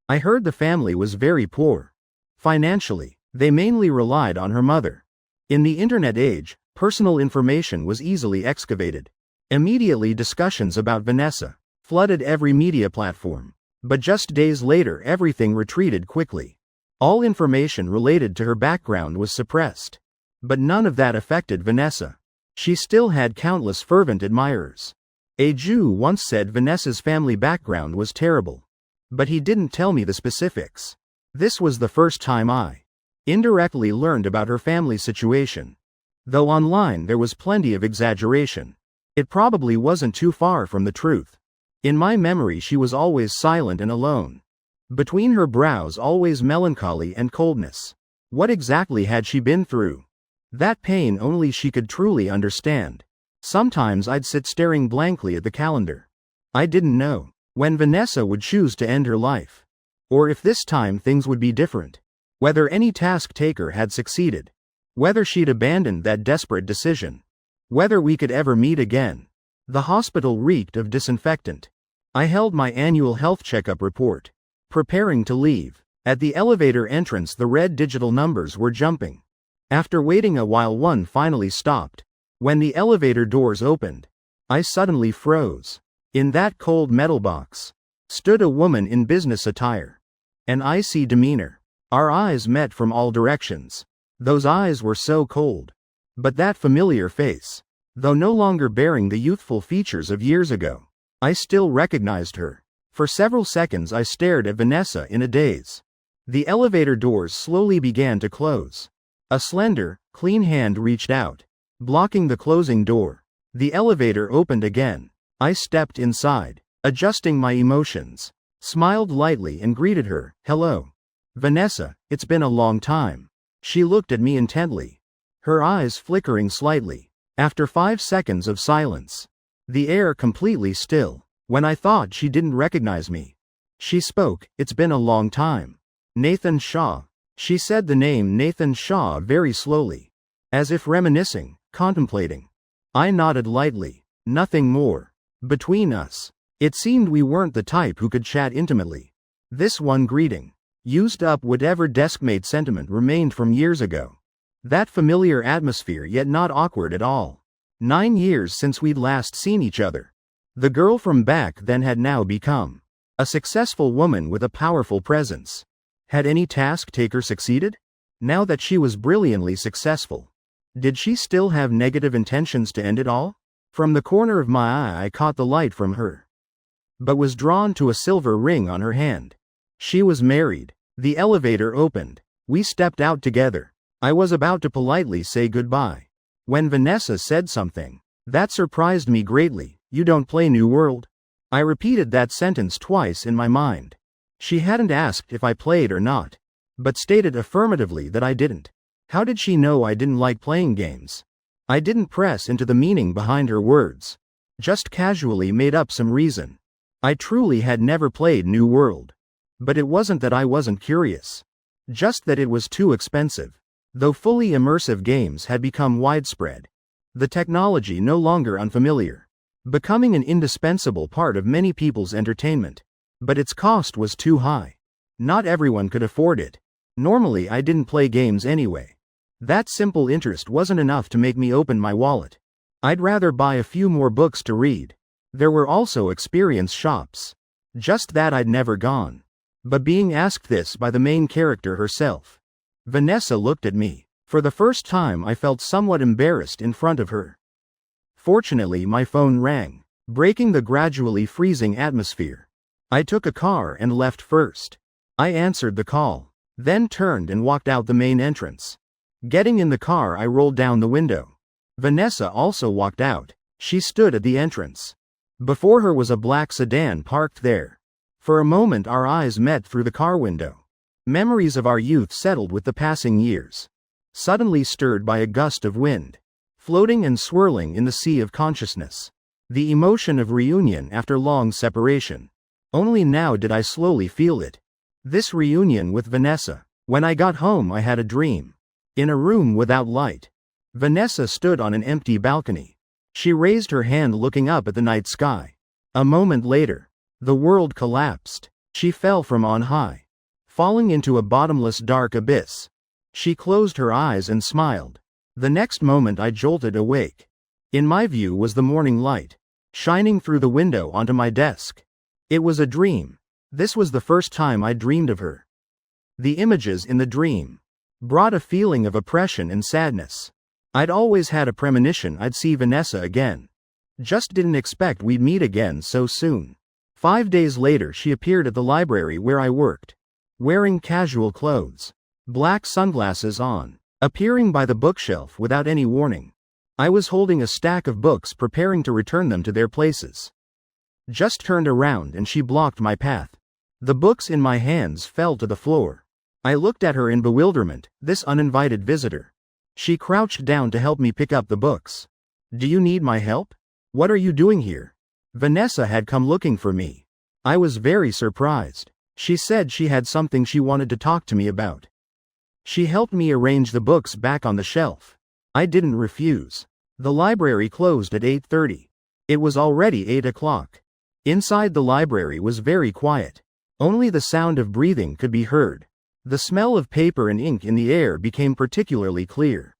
Speaker 1: I heard the family was very poor. Financially, they mainly relied on her mother. In the internet age, personal information was easily excavated. Immediately discussions about Vanessa flooded every media platform. But just days later everything retreated quickly. All information related to her background was suppressed. But none of that affected Vanessa. She still had countless fervent admirers. A Jew once said Vanessa's family background was terrible. But he didn't tell me the specifics. This was the first time I indirectly learned about her family situation. Though online there was plenty of exaggeration. It probably wasn't too far from the truth. In my memory she was always silent and alone. Between her brows always melancholy and coldness. What exactly had she been through? That pain only she could truly understand. Sometimes I'd sit staring blankly at the calendar. I didn't know when Vanessa would choose to end her life. Or if this time things would be different. Whether any task taker had succeeded. Whether she'd abandoned that desperate decision. Whether we could ever meet again. The hospital reeked of disinfectant. I held my annual health checkup report, preparing to leave. At the elevator entrance the red digital numbers were jumping. After waiting a while one finally stopped. When the elevator doors opened, I suddenly froze. In that cold metal box stood a woman in business attire. An icy demeanor. Our eyes met from all directions. Those eyes were so cold. But that familiar face, though no longer bearing the youthful features of years ago, I still recognized her. For several seconds I stared at Vanessa in a daze. The elevator doors slowly began to close. A slender, clean hand reached out, blocking the closing door. The elevator opened again. I stepped inside, adjusting my emotions, smiled lightly and greeted her. "Hello, Vanessa, it's been a long time." She looked at me intently, her eyes flickering slightly. After 5 seconds of silence, the air completely still. When I thought she didn't recognize me, she spoke. "It's been a long time. Nathan Shaw." She said the name Nathan Shaw very slowly, as if reminiscing, contemplating. I nodded lightly. Nothing more. Between us, it seemed we weren't the type who could chat intimately. This one greeting used up whatever deskmate sentiment remained from years ago. That familiar atmosphere, yet not awkward at all. 9 years since we'd last seen each other. The girl from back then had now become a successful woman with a powerful presence. Had any task taker succeeded? Now that she was brilliantly successful, did she still have negative intentions to end it all? From the corner of my eye I caught the light from her, but was drawn to a silver ring on her hand. She was married. The elevator opened. We stepped out together. I was about to politely say goodbye, when Vanessa said something that surprised me greatly. "You don't play New World?" I repeated that sentence twice in my mind. She hadn't asked if I played or not, but stated affirmatively that I didn't. How did she know I didn't like playing games? I didn't press into the meaning behind her words, just casually made up some reason. I truly had never played New World. But it wasn't that I wasn't curious, just that it was too expensive. Though fully immersive games had become widespread, the technology no longer unfamiliar, becoming an indispensable part of many people's entertainment. But its cost was too high. Not everyone could afford it. Normally I didn't play games anyway. That simple interest wasn't enough to make me open my wallet. I'd rather buy a few more books to read. There were also experience shops. Just that I'd never gone. But being asked this by the main character herself, Vanessa looked at me. For the first time I felt somewhat embarrassed in front of her. Fortunately my phone rang, breaking the gradually freezing atmosphere. I took a car and left first. I answered the call, then turned and walked out the main entrance. Getting in the car I rolled down the window. Vanessa also walked out. She stood at the entrance. Before her was a black sedan parked there. For a moment our eyes met through the car window. Memories of our youth settled with the passing years, suddenly stirred by a gust of wind, floating and swirling in the sea of consciousness. The emotion of reunion after long separation. Only now did I slowly feel it. This reunion with Vanessa. When I got home, I had a dream. In a room without light, Vanessa stood on an empty balcony. She raised her hand looking up at the night sky. A moment later, the world collapsed. She fell from on high, falling into a bottomless dark abyss. She closed her eyes and smiled. The next moment I jolted awake. In my view was the morning light, shining through the window onto my desk. It was a dream. This was the first time I dreamed of her. The images in the dream brought a feeling of oppression and sadness. I'd always had a premonition I'd see Vanessa again. Just didn't expect we'd meet again so soon. 5 days later she appeared at the library where I worked, wearing casual clothes, black sunglasses on, appearing by the bookshelf without any warning. I was holding a stack of books preparing to return them to their places. Just turned around and she blocked my path. The books in my hands fell to the floor. I looked at her in bewilderment, this uninvited visitor. She crouched down to help me pick up the books. Do you need my help? What are you doing here? Vanessa had come looking for me. I was very surprised. She said she had something she wanted to talk to me about. She helped me arrange the books back on the shelf. I didn't refuse. The library closed at 8:30. It was already 8 o'clock. Inside the library was very quiet. Only the sound of breathing could be heard. The smell of paper and ink in the air became particularly clear.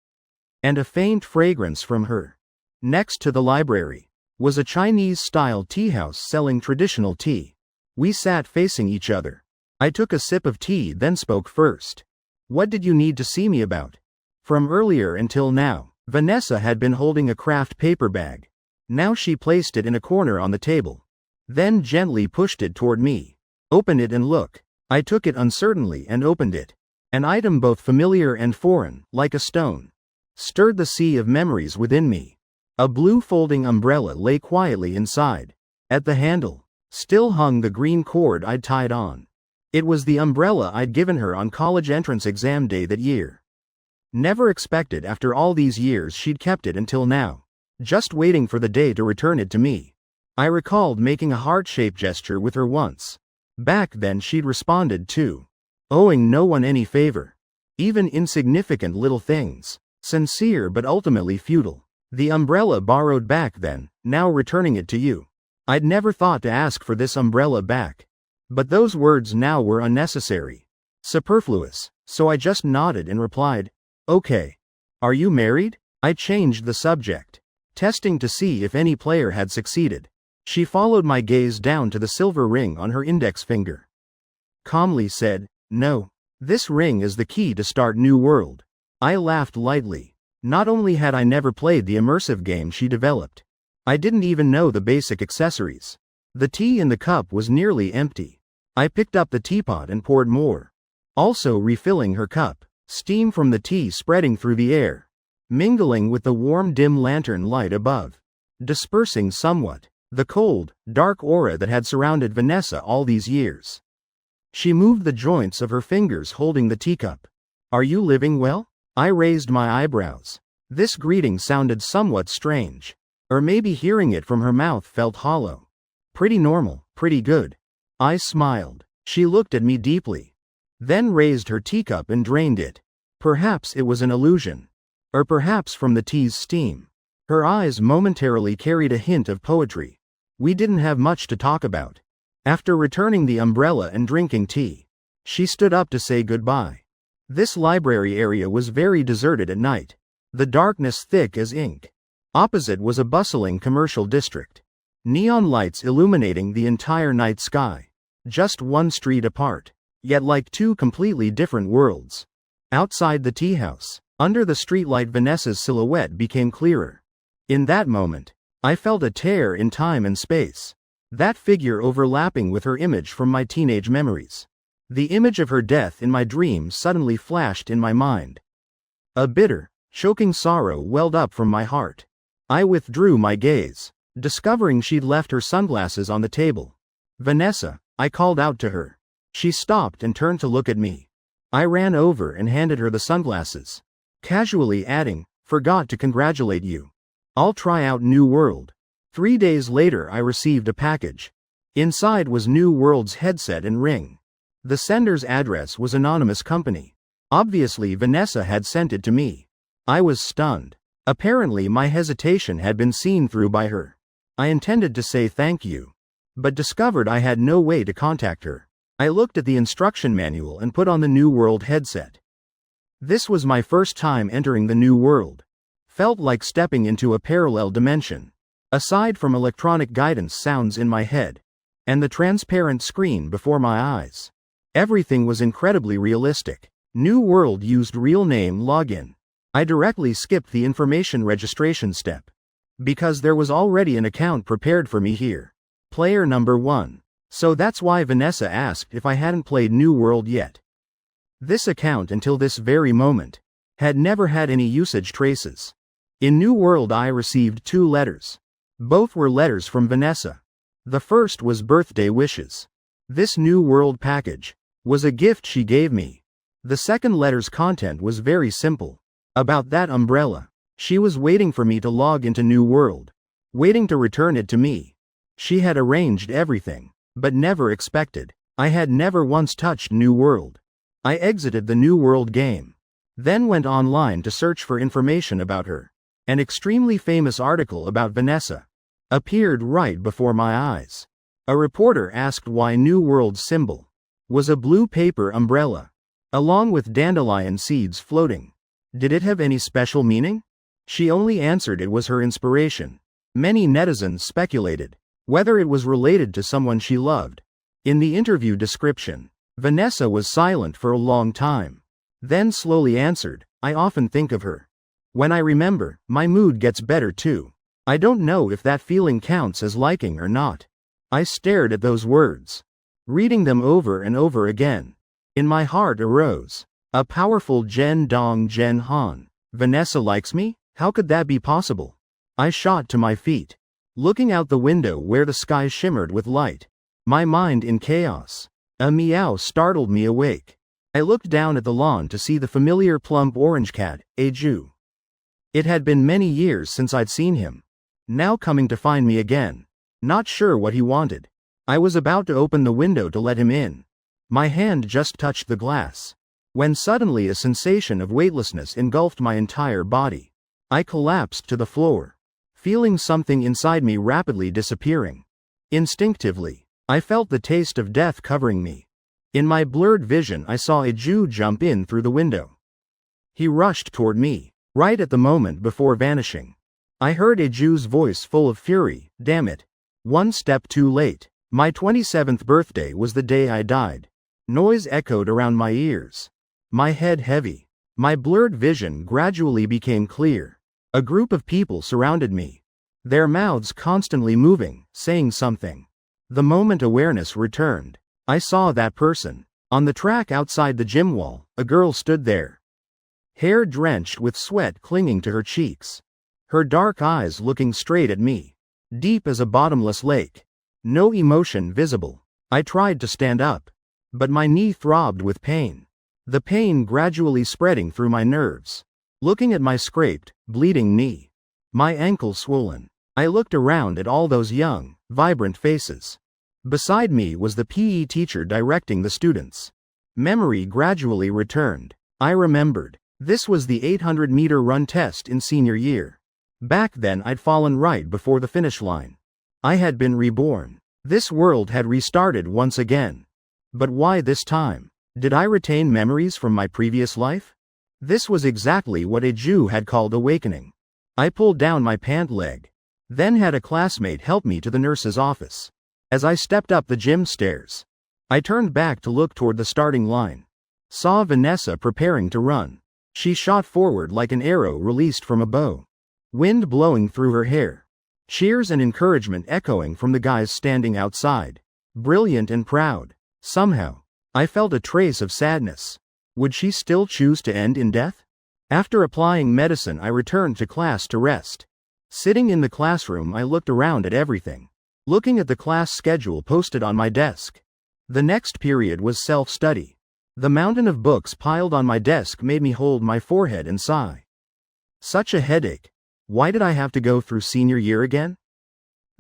Speaker 1: And a faint fragrance from her. Next to the library was a Chinese-style tea house selling traditional tea. We sat facing each other. I took a sip of tea then spoke first. What did you need to see me about? From earlier until now, Vanessa had been holding a craft paper bag. Now she placed it in a corner on the table. Then gently pushed it toward me. Open it and look. I took it uncertainly and opened it. An item both familiar and foreign, like a stone, stirred the sea of memories within me. A blue folding umbrella lay quietly inside. At the handle, still hung the green cord I'd tied on. It was the umbrella I'd given her on college entrance exam day that year. Never expected after all these years she'd kept it until now, just waiting for the day to return it to me. I recalled making a heart-shaped gesture with her once. Back then she'd responded too, owing no one any favor. Even insignificant little things. Sincere but ultimately futile. The umbrella borrowed back then, now returning it to you. I'd never thought to ask for this umbrella back. But those words now were unnecessary. Superfluous, so I just nodded and replied, okay. Are you married? I changed the subject, testing to see if any player had succeeded. She followed my gaze down to the silver ring on her index finger. Calmly said, no. This ring is the key to start new world. I laughed lightly. Not only had I never played the immersive game she developed, I didn't even know the basic accessories. The tea in the cup was nearly empty. I picked up the teapot and poured more, also refilling her cup. Steam from the tea spreading through the air, mingling with the warm dim lantern light above, dispersing somewhat the cold, dark aura that had surrounded Vanessa all these years. She moved the joints of her fingers holding the teacup. Are you living well? I raised my eyebrows. This greeting sounded somewhat strange. Or maybe hearing it from her mouth felt hollow. Pretty normal, pretty good. I smiled. She looked at me deeply, then raised her teacup and drained it. Perhaps it was an illusion. Or perhaps from the tea's steam. Her eyes momentarily carried a hint of poetry. We didn't have much to talk about. After returning the umbrella and drinking tea, she stood up to say goodbye. This library area was very deserted at night. The darkness thick as ink. Opposite was a bustling commercial district. Neon lights illuminating the entire night sky. Just one street apart, yet like two completely different worlds. Outside the tea house, under the streetlight, Vanessa's silhouette became clearer. In that moment, I felt a tear in time and space. That figure overlapping with her image from my teenage memories. The image of her death in my dreams suddenly flashed in my mind. A bitter, choking sorrow welled up from my heart. I withdrew my gaze, discovering she'd left her sunglasses on the table. Vanessa, I called out to her. She stopped and turned to look at me. I ran over and handed her the sunglasses, casually adding, forgot to congratulate you. I'll try out New World. 3 days later I received a package. Inside was New World's headset and ring. The sender's address was anonymous company. Obviously Vanessa had sent it to me. I was stunned. Apparently my hesitation had been seen through by her. I intended to say thank you, but discovered I had no way to contact her. I looked at the instruction manual and put on the New World headset. This was my first time entering the New World. Felt like stepping into a parallel dimension. Aside from electronic guidance sounds in my head, and the transparent screen before my eyes, everything was incredibly realistic. New World used real name login. I directly skipped the information registration step, because there was already an account prepared for me here. Player number 1. So that's why Vanessa asked if I hadn't played New World yet. This account until this very moment had never had any usage traces. In New World I received 2 letters. Both were letters from Vanessa. The first was birthday wishes. This New World package was a gift she gave me. The second letter's content was very simple. About that umbrella. She was waiting for me to log into New World. Waiting to return it to me. She had arranged everything, but never expected. I had never once touched New World. I exited the New World game. Then went online to search for information about her. An extremely famous article about Vanessa appeared right before my eyes. A reporter asked why New World's symbol was a blue paper umbrella, along with dandelion seeds floating. Did it have any special meaning? She only answered it was her inspiration. Many netizens speculated whether it was related to someone she loved. In the interview description, Vanessa was silent for a long time, then slowly answered, "I often think of her. When I remember, my mood gets better too. I don't know if that feeling counts as liking or not." I stared at those words, reading them over and over again. In my heart arose a powerful Jen Dong Jen Han. Vanessa likes me? How could that be possible? I shot to my feet, looking out the window where the sky shimmered with light, my mind in chaos. A meow startled me awake. I looked down at the lawn to see the familiar plump orange cat, Eju. It had been many years since I'd seen him. Now coming to find me again. Not sure what he wanted. I was about to open the window to let him in. My hand just touched the glass, when suddenly a sensation of weightlessness engulfed my entire body. I collapsed to the floor, feeling something inside me rapidly disappearing. Instinctively, I felt the taste of death covering me. In my blurred vision I saw Eju jump in through the window. He rushed toward me, right at the moment before vanishing. I heard Eju's voice full of fury, "Damn it. One step too late. My 27th birthday was the day I died." Noise echoed around my ears. My head heavy. My blurred vision gradually became clear. A group of people surrounded me, their mouths constantly moving, saying something. The moment awareness returned, I saw that person. On the track outside the gym wall, a girl stood there, hair drenched with sweat clinging to her cheeks. Her dark eyes looking straight at me, deep as a bottomless lake. No emotion visible. I tried to stand up, but my knee throbbed with pain. The pain gradually spreading through my nerves. Looking at my scraped, bleeding knee, my ankle swollen, I looked around at all those young, vibrant faces. Beside me was the PE teacher directing the students. Memory gradually returned. I remembered. This was the 800-meter run test in senior year. Back then I'd fallen right before the finish line. I had been reborn. This world had restarted once again. But why this time? Did I retain memories from my previous life? This was exactly what Eju had called awakening. I pulled down my pant leg, then had a classmate help me to the nurse's office. As I stepped up the gym stairs, I turned back to look toward the starting line. Saw Vanessa preparing to run. She shot forward like an arrow released from a bow. Wind blowing through her hair. Cheers and encouragement echoing from the guys standing outside. Brilliant and proud. Somehow, I felt a trace of sadness. Would she still choose to end in death? After applying medicine, I returned to class to rest. Sitting in the classroom, I looked around at everything, looking at the class schedule posted on my desk. The next period was self-study. The mountain of books piled on my desk made me hold my forehead and sigh. Such a headache. Why did I have to go through senior year again?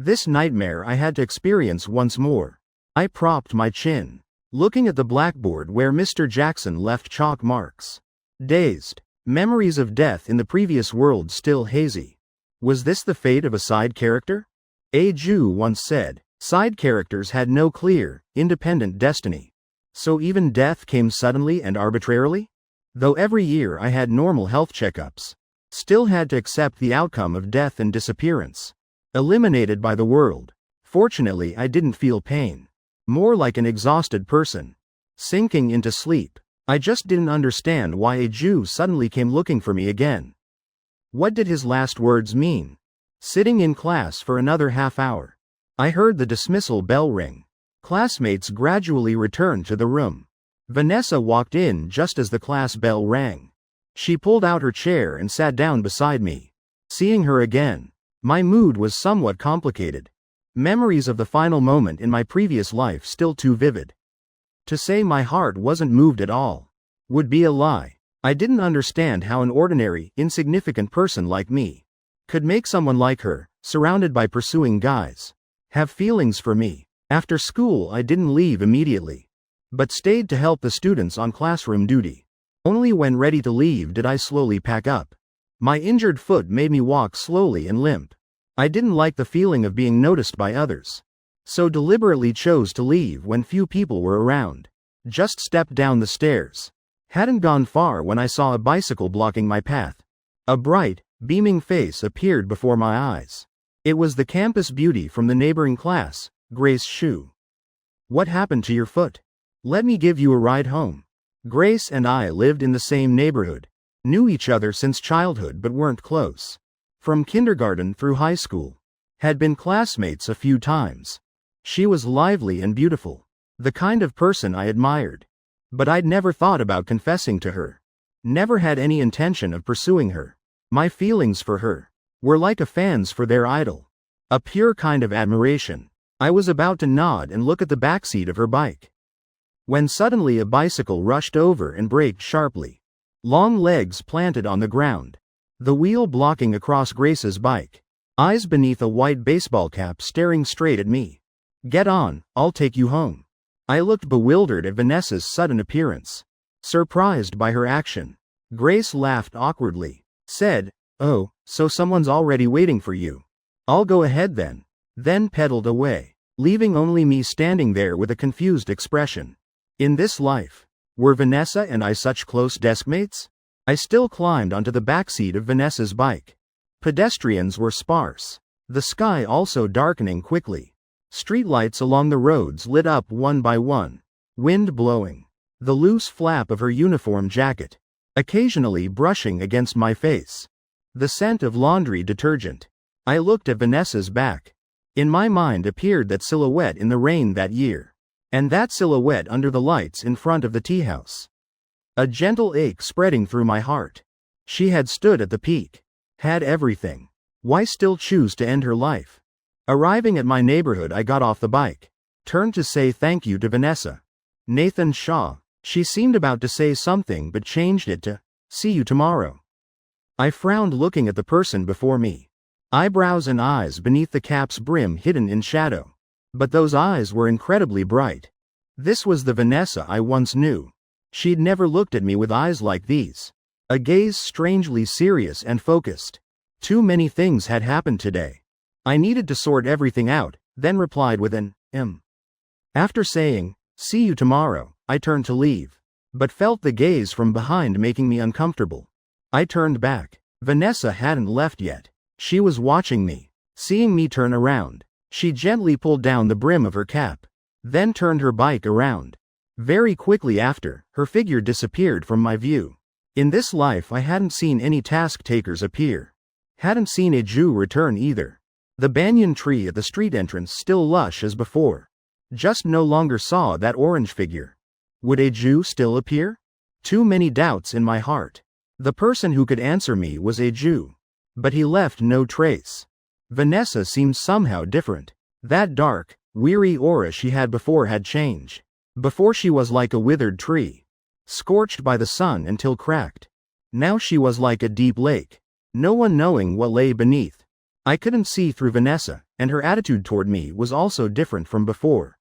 Speaker 1: This nightmare I had to experience once more. I propped my chin, looking at the blackboard where Mr. Jackson left chalk marks. Dazed, memories of death in the previous world still hazy. Was this the fate of a side character? A Jew once said, side characters had no clear, independent destiny. So even death came suddenly and arbitrarily? Though every year I had normal health checkups, still had to accept the outcome of death and disappearance. Eliminated by the world. Fortunately, I didn't feel pain. More like an exhausted person, sinking into sleep. I just didn't understand why a Jew suddenly came looking for me again. What did his last words mean? Sitting in class for another half hour, I heard the dismissal bell ring. Classmates gradually returned to the room. Vanessa walked in just as the class bell rang. She pulled out her chair and sat down beside me. Seeing her again, my mood was somewhat complicated. Memories of the final moment in my previous life still too vivid. To say my heart wasn't moved at all would be a lie. I didn't understand how an ordinary, insignificant person like me could make someone like her, surrounded by pursuing guys, have feelings for me. After school, I didn't leave immediately, but stayed to help the students on classroom duty. Only when ready to leave did I slowly pack up. My injured foot made me walk slowly and limp. I didn't like the feeling of being noticed by others, so deliberately chose to leave when few people were around. Just stepped down the stairs. Hadn't gone far when I saw a bicycle blocking my path. A bright, beaming face appeared before my eyes. It was the campus beauty from the neighboring class, Grace Shu. What happened to your foot? Let me give you a ride home. Grace and I lived in the same neighborhood, knew each other since childhood but weren't close. From kindergarten through high school. Had been classmates a few times. She was lively and beautiful, the kind of person I admired. But I'd never thought about confessing to her. Never had any intention of pursuing her. My feelings for her were like a fan's for their idol. A pure kind of admiration. I was about to nod and look at the backseat of her bike, when suddenly a bicycle rushed over and braked sharply. Long legs planted on the ground. The wheel blocking across Grace's bike. Eyes beneath a white baseball cap staring straight at me. Get on, I'll take you home. I looked bewildered at Vanessa's sudden appearance. Surprised by her action. Grace laughed awkwardly. Said, oh, so someone's already waiting for you. I'll go ahead then. Then pedaled away, leaving only me standing there with a confused expression. In this life, were Vanessa and I such close deskmates? I still climbed onto the backseat of Vanessa's bike. Pedestrians were sparse. The sky also darkening quickly. Streetlights along the roads lit up one by one. Wind blowing. The loose flap of her uniform jacket, occasionally brushing against my face. The scent of laundry detergent. I looked at Vanessa's back. In my mind appeared that silhouette in the rain that year. And that silhouette under the lights in front of the tea house. A gentle ache spreading through my heart. She had stood at the peak. Had everything. Why still choose to end her life? Arriving at my neighborhood, I got off the bike. Turned to say thank you to Vanessa. Nathan Shaw. She seemed about to say something but changed it to, see you tomorrow. I frowned looking at the person before me. Eyebrows and eyes beneath the cap's brim hidden in shadow. But those eyes were incredibly bright. This was the Vanessa I once knew. She'd never looked at me with eyes like these. A gaze strangely serious and focused. Too many things had happened today. I needed to sort everything out, then replied with an, After saying, see you tomorrow, I turned to leave. But felt the gaze from behind making me uncomfortable. I turned back. Vanessa hadn't left yet. She was watching me. Seeing me turn around, she gently pulled down the brim of her cap. Then turned her bike around. Very quickly after, her figure disappeared from my view. In this life I hadn't seen any task takers appear. Hadn't seen a Jew return either. The banyan tree at the street entrance still lush as before. Just no longer saw that orange figure. Would a Jew still appear? Too many doubts in my heart. The person who could answer me was a Jew. But he left no trace. Vanessa seemed somehow different. That dark, weary aura she had before had changed. Before she was like a withered tree, scorched by the sun until cracked. Now she was like a deep lake, no one knowing what lay beneath. I couldn't see through Vanessa, and her attitude toward me was also different from before.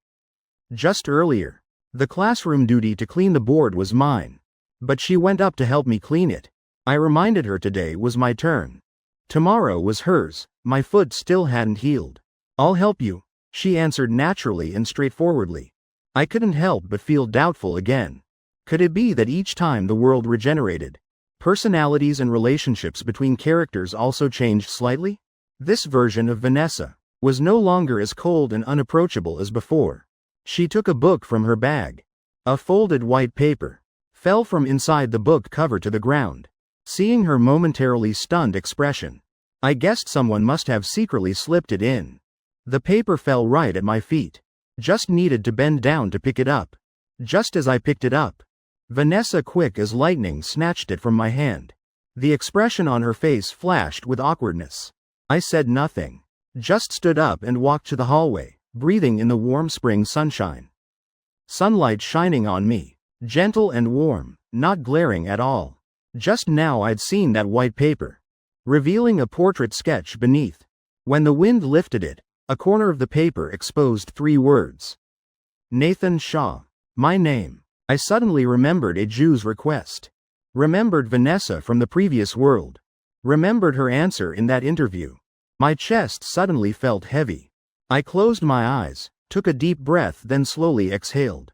Speaker 1: Just earlier, the classroom duty to clean the board was mine. But she went up to help me clean it. I reminded her today was my turn. Tomorrow was hers. My foot still hadn't healed. I'll help you, she answered naturally and straightforwardly. I couldn't help but feel doubtful again. Could it be that each time the world regenerated, personalities and relationships between characters also changed slightly? This version of Vanessa was no longer as cold and unapproachable as before. She took a book from her bag. A folded white paper fell from inside the book cover to the ground. Seeing her momentarily stunned expression, I guessed someone must have secretly slipped it in. The paper fell right at my feet. Just needed to bend down to pick it up. Just as I picked it up, Vanessa, quick as lightning, snatched it from my hand. The expression on her face flashed with awkwardness. I said nothing. Just stood up and walked to the hallway, breathing in the warm spring sunshine. Sunlight shining on me, gentle and warm, not glaring at all. Just now I'd seen that white paper, revealing a portrait sketch beneath. When the wind lifted it, a corner of the paper exposed 3 words. Nathan Shaw. My name. I suddenly remembered a Jew's request. Remembered Vanessa from the previous world. Remembered her answer in that interview. My chest suddenly felt heavy. I closed my eyes, took a deep breath, then slowly exhaled.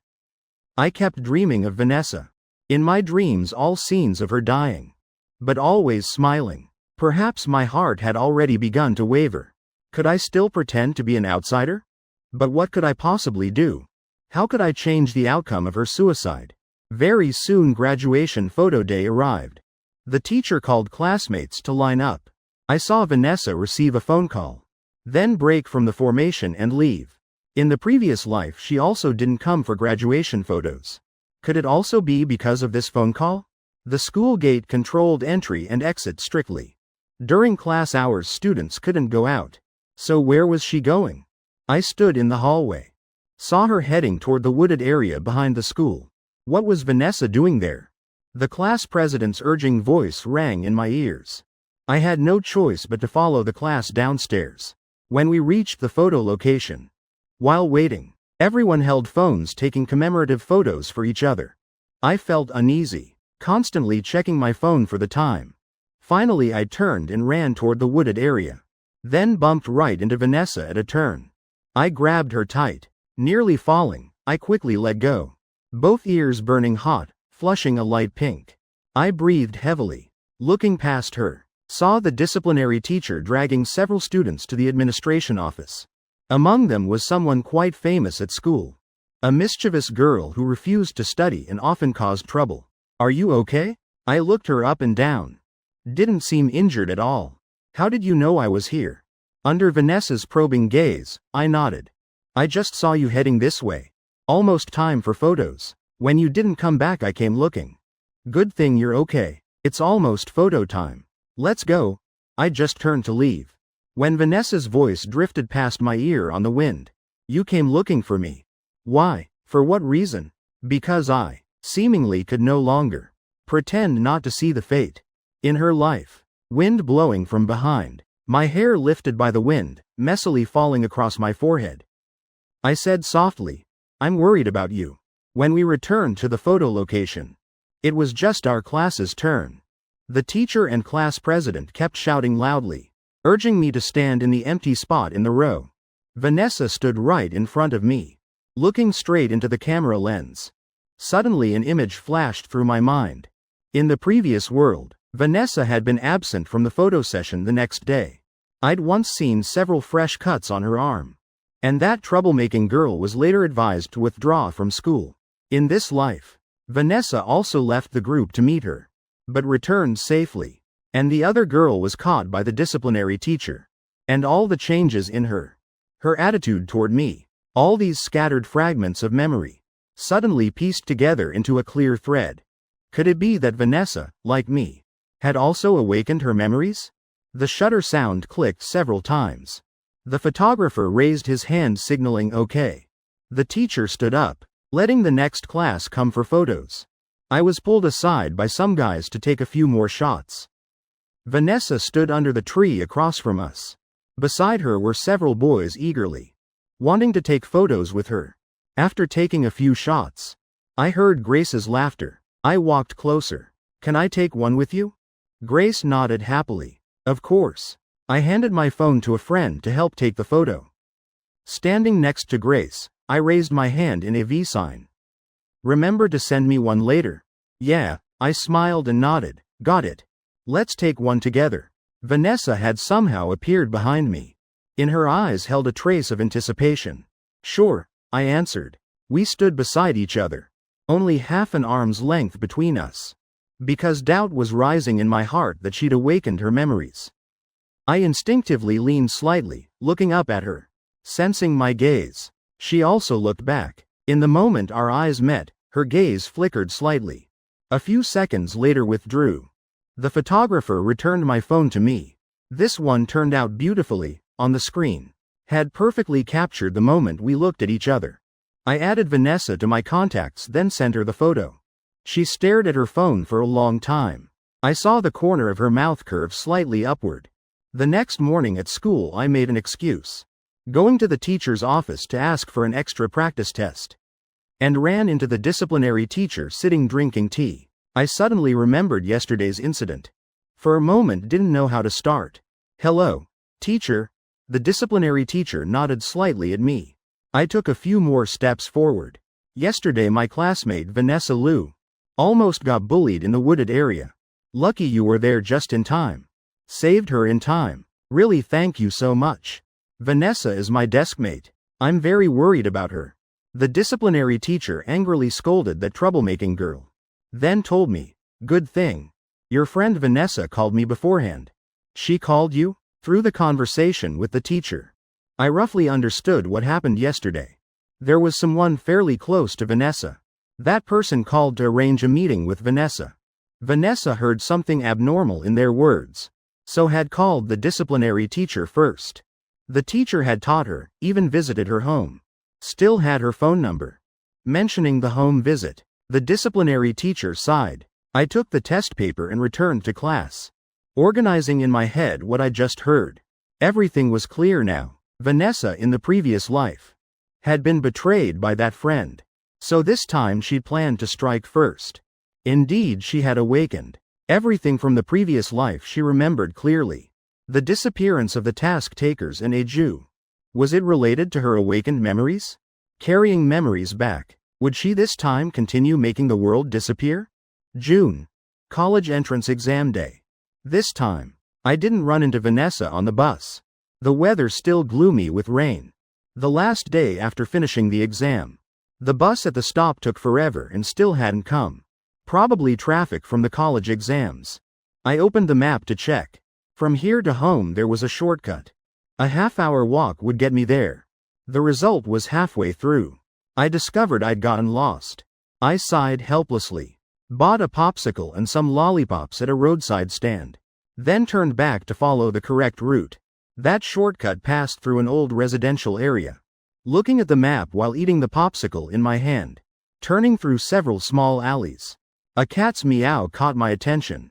Speaker 1: I kept dreaming of Vanessa. In my dreams, all scenes of her dying. But always smiling. Perhaps my heart had already begun to waver. Could I still pretend to be an outsider? But what could I possibly do? How could I change the outcome of her suicide? Very soon graduation photo day arrived. The teacher called classmates to line up. I saw Vanessa receive a phone call, then break from the formation and leave. In the previous life she also didn't come for graduation photos. Could it also be because of this phone call? The school gate controlled entry and exit strictly. During class hours students couldn't go out. So where was she going? I stood in the hallway. Saw her heading toward the wooded area behind the school. What was Vanessa doing there? The class president's urging voice rang in my ears. I had no choice but to follow the class downstairs. When we reached the photo location, while waiting, everyone held phones taking commemorative photos for each other. I felt uneasy, constantly checking my phone for the time. Finally I turned and ran toward the wooded area. Then bumped right into Vanessa at a turn. I grabbed her tight. Nearly falling, I quickly let go. Both ears burning hot, flushing a light pink. I breathed heavily. Looking past her, saw the disciplinary teacher dragging several students to the administration office. Among them was someone quite famous at school. A mischievous girl who refused to study and often caused trouble. Are you okay? I looked her up and down. Didn't seem injured at all. How did you know I was here? Under Vanessa's probing gaze, I nodded. I just saw you heading this way. Almost time for photos. When you didn't come back I came looking. Good thing you're okay. It's almost photo time. Let's go. I just turned to leave, when Vanessa's voice drifted past my ear on the wind. You came looking for me. Why? For what reason? Because I, seemingly, could no longer pretend not to see the fate in her life. Wind blowing from behind. My hair lifted by the wind, messily falling across my forehead. I said softly, I'm worried about you. When we returned to the photo location, it was just our class's turn. The teacher and class president kept shouting loudly, urging me to stand in the empty spot in the row. Vanessa stood right in front of me, looking straight into the camera lens. Suddenly an image flashed through my mind. In the previous world, Vanessa had been absent from the photo session the next day. I'd once seen several fresh cuts on her arm. And that troublemaking girl was later advised to withdraw from school. In this life, Vanessa also left the group to meet her, but returned safely. And the other girl was caught by the disciplinary teacher. And all the changes in her, her attitude toward me, all these scattered fragments of memory, suddenly pieced together into a clear thread. Could it be that Vanessa, like me, had also awakened her memories? The shutter sound clicked several times. The photographer raised his hand signaling okay. The teacher stood up, letting the next class come for photos. I was pulled aside by some guys to take a few more shots. Vanessa stood under the tree across from us. Beside her were several boys eagerly wanting to take photos with her. After taking a few shots, I heard Grace's laughter. I walked closer. "Can I take one with you?" Grace nodded happily. "Of course." I handed my phone to a friend to help take the photo. Standing next to Grace, I raised my hand in a V sign. "Remember to send me one later." "Yeah," I smiled and nodded. "Got it. Let's take one together." Vanessa had somehow appeared behind me. In her eyes held a trace of anticipation. "Sure," I answered. We stood beside each other, only half an arm's length between us, because doubt was rising in my heart that she'd awakened her memories. I instinctively leaned slightly, looking up at her, sensing my gaze. She also looked back. In the moment our eyes met, her gaze flickered slightly. A few seconds later withdrew. The photographer returned my phone to me. This one turned out beautifully, on the screen. Had perfectly captured the moment we looked at each other. I added Vanessa to my contacts, then sent her the photo. She stared at her phone for a long time. I saw the corner of her mouth curve slightly upward. The next morning at school I made an excuse, going to the teacher's office to ask for an extra practice test, and ran into the disciplinary teacher sitting drinking tea. I suddenly remembered yesterday's incident. For a moment didn't know how to start. "Hello, teacher." The disciplinary teacher nodded slightly at me. I took a few more steps forward. "Yesterday my classmate Vanessa Liu almost got bullied in the wooded area. Lucky you were there just in time. Saved her in time. Really thank you so much. Vanessa is my deskmate. I'm very worried about her." The disciplinary teacher angrily scolded that troublemaking girl. Then told me, "Good thing your friend Vanessa called me beforehand." "She called you?" Through the conversation with the teacher, I roughly understood what happened yesterday. There was someone fairly close to Vanessa. That person called to arrange a meeting with Vanessa. Vanessa heard something abnormal in their words, so had called the disciplinary teacher first. The teacher had taught her, even visited her home. Still had her phone number. Mentioning the home visit, the disciplinary teacher sighed. I took the test paper and returned to class, organizing in my head what I just heard. Everything was clear now. Vanessa in the previous life had been betrayed by that friend. So this time she'd planned to strike first. Indeed, she had awakened. Everything from the previous life she remembered clearly. The disappearance of the task takers and Eju. Was it related to her awakened memories? Carrying memories back. Would she this time continue making the world disappear? June. College entrance exam day. This time, I didn't run into Vanessa on the bus. The weather still gloomy with rain. The last day after finishing the exam. The bus at the stop took forever and still hadn't come. Probably traffic from the college exams. I opened the map to check. From here to home there was a shortcut. A half-hour walk would get me there. The result was halfway through, I discovered I'd gotten lost. I sighed helplessly. Bought a popsicle and some lollipops at a roadside stand. Then turned back to follow the correct route. That shortcut passed through an old residential area. Looking at the map while eating the popsicle in my hand. Turning through several small alleys. A cat's meow caught my attention.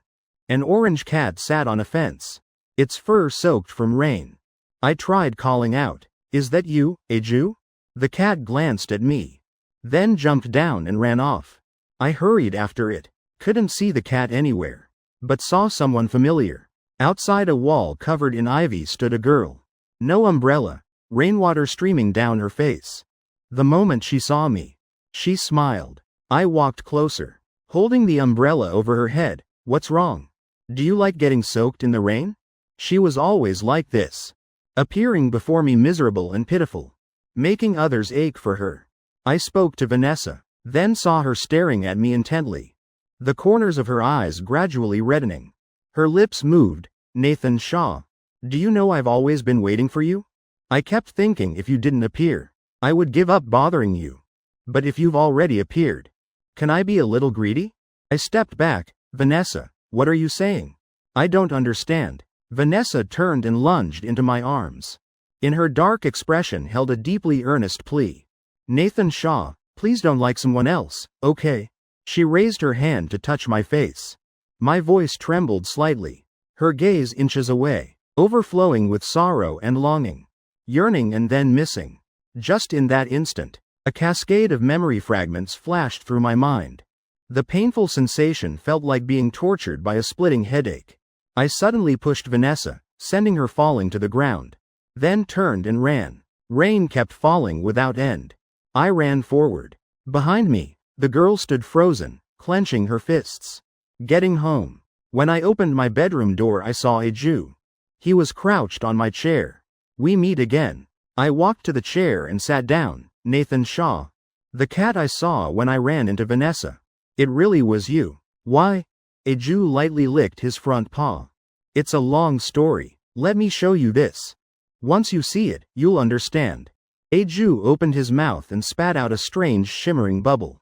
Speaker 1: An orange cat sat on a fence, its fur soaked from rain. I tried calling out, "Is that you, Eju?" The cat glanced at me, then jumped down and ran off. I hurried after it. Couldn't see the cat anywhere, but saw someone familiar. Outside a wall covered in ivy stood a girl. No umbrella, rainwater streaming down her face. The moment she saw me, she smiled. I walked closer, holding the umbrella over her head. "What's wrong? Do you like getting soaked in the rain?" She was always like this, appearing before me miserable and pitiful, making others ache for her. I spoke to Vanessa, then saw her staring at me intently, the corners of her eyes gradually reddening. Her lips moved. "Nathan Shaw, do you know I've always been waiting for you? I kept thinking if you didn't appear, I would give up bothering you. But if you've already appeared, can I be a little greedy?" I stepped back. "Vanessa, what are you saying? I don't understand." Vanessa turned and lunged into my arms. In her dark expression held a deeply earnest plea. "Nathan Shaw, please don't like someone else, okay?" She raised her hand to touch my face. My voice trembled slightly. Her gaze inches away. overflowing with sorrow and longing, yearning and then missing. Just in that instant, a cascade of memory fragments flashed through my mind. The painful sensation felt like being tortured by a splitting headache. I suddenly pushed Vanessa, sending her falling to the ground. Then turned and ran. Rain kept falling without end. I ran forward. Behind me, the girl stood frozen, clenching her fists. Getting home. When I opened my bedroom door, I saw a Jew. He was crouched on my chair. We meet again. I walked to the chair and sat down. Nathan Shaw. The cat I saw when I ran into Vanessa. It really was you. Why? A Jew lightly licked his front paw. It's a long story. Let me show you this. Once you see it, you'll understand. A Jew opened his mouth and spat out a strange shimmering bubble,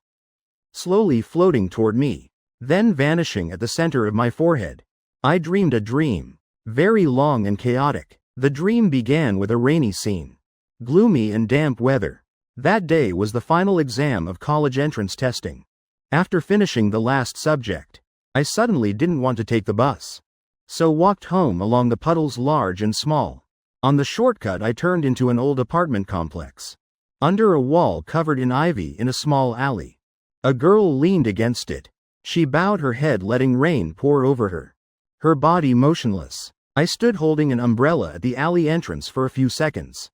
Speaker 1: slowly floating toward me, then vanishing at the center of my forehead. I dreamed a dream, very long and chaotic. The dream began with a rainy scene, gloomy and damp weather. That day was the final exam of college entrance testing. After finishing the last subject, I suddenly didn't want to take the bus, so walked home along the puddles large and small. On the shortcut, I turned into an old apartment complex. Under a wall covered in ivy in a small alley, a girl leaned against it. She bowed her head, letting rain pour over her, her body motionless. I stood holding an umbrella at the alley entrance for a few seconds.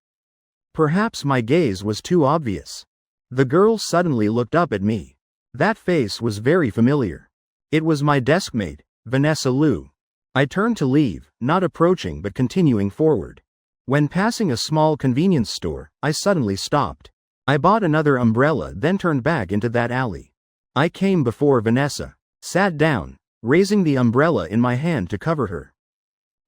Speaker 1: Perhaps my gaze was too obvious. The girl suddenly looked up at me. That face was very familiar. It was my deskmate, Vanessa Liu. I turned to leave, not approaching but continuing forward. When passing a small convenience store, I suddenly stopped. I bought another umbrella, then turned back into that alley. I came before Vanessa, sat down, raising the umbrella in my hand to cover her.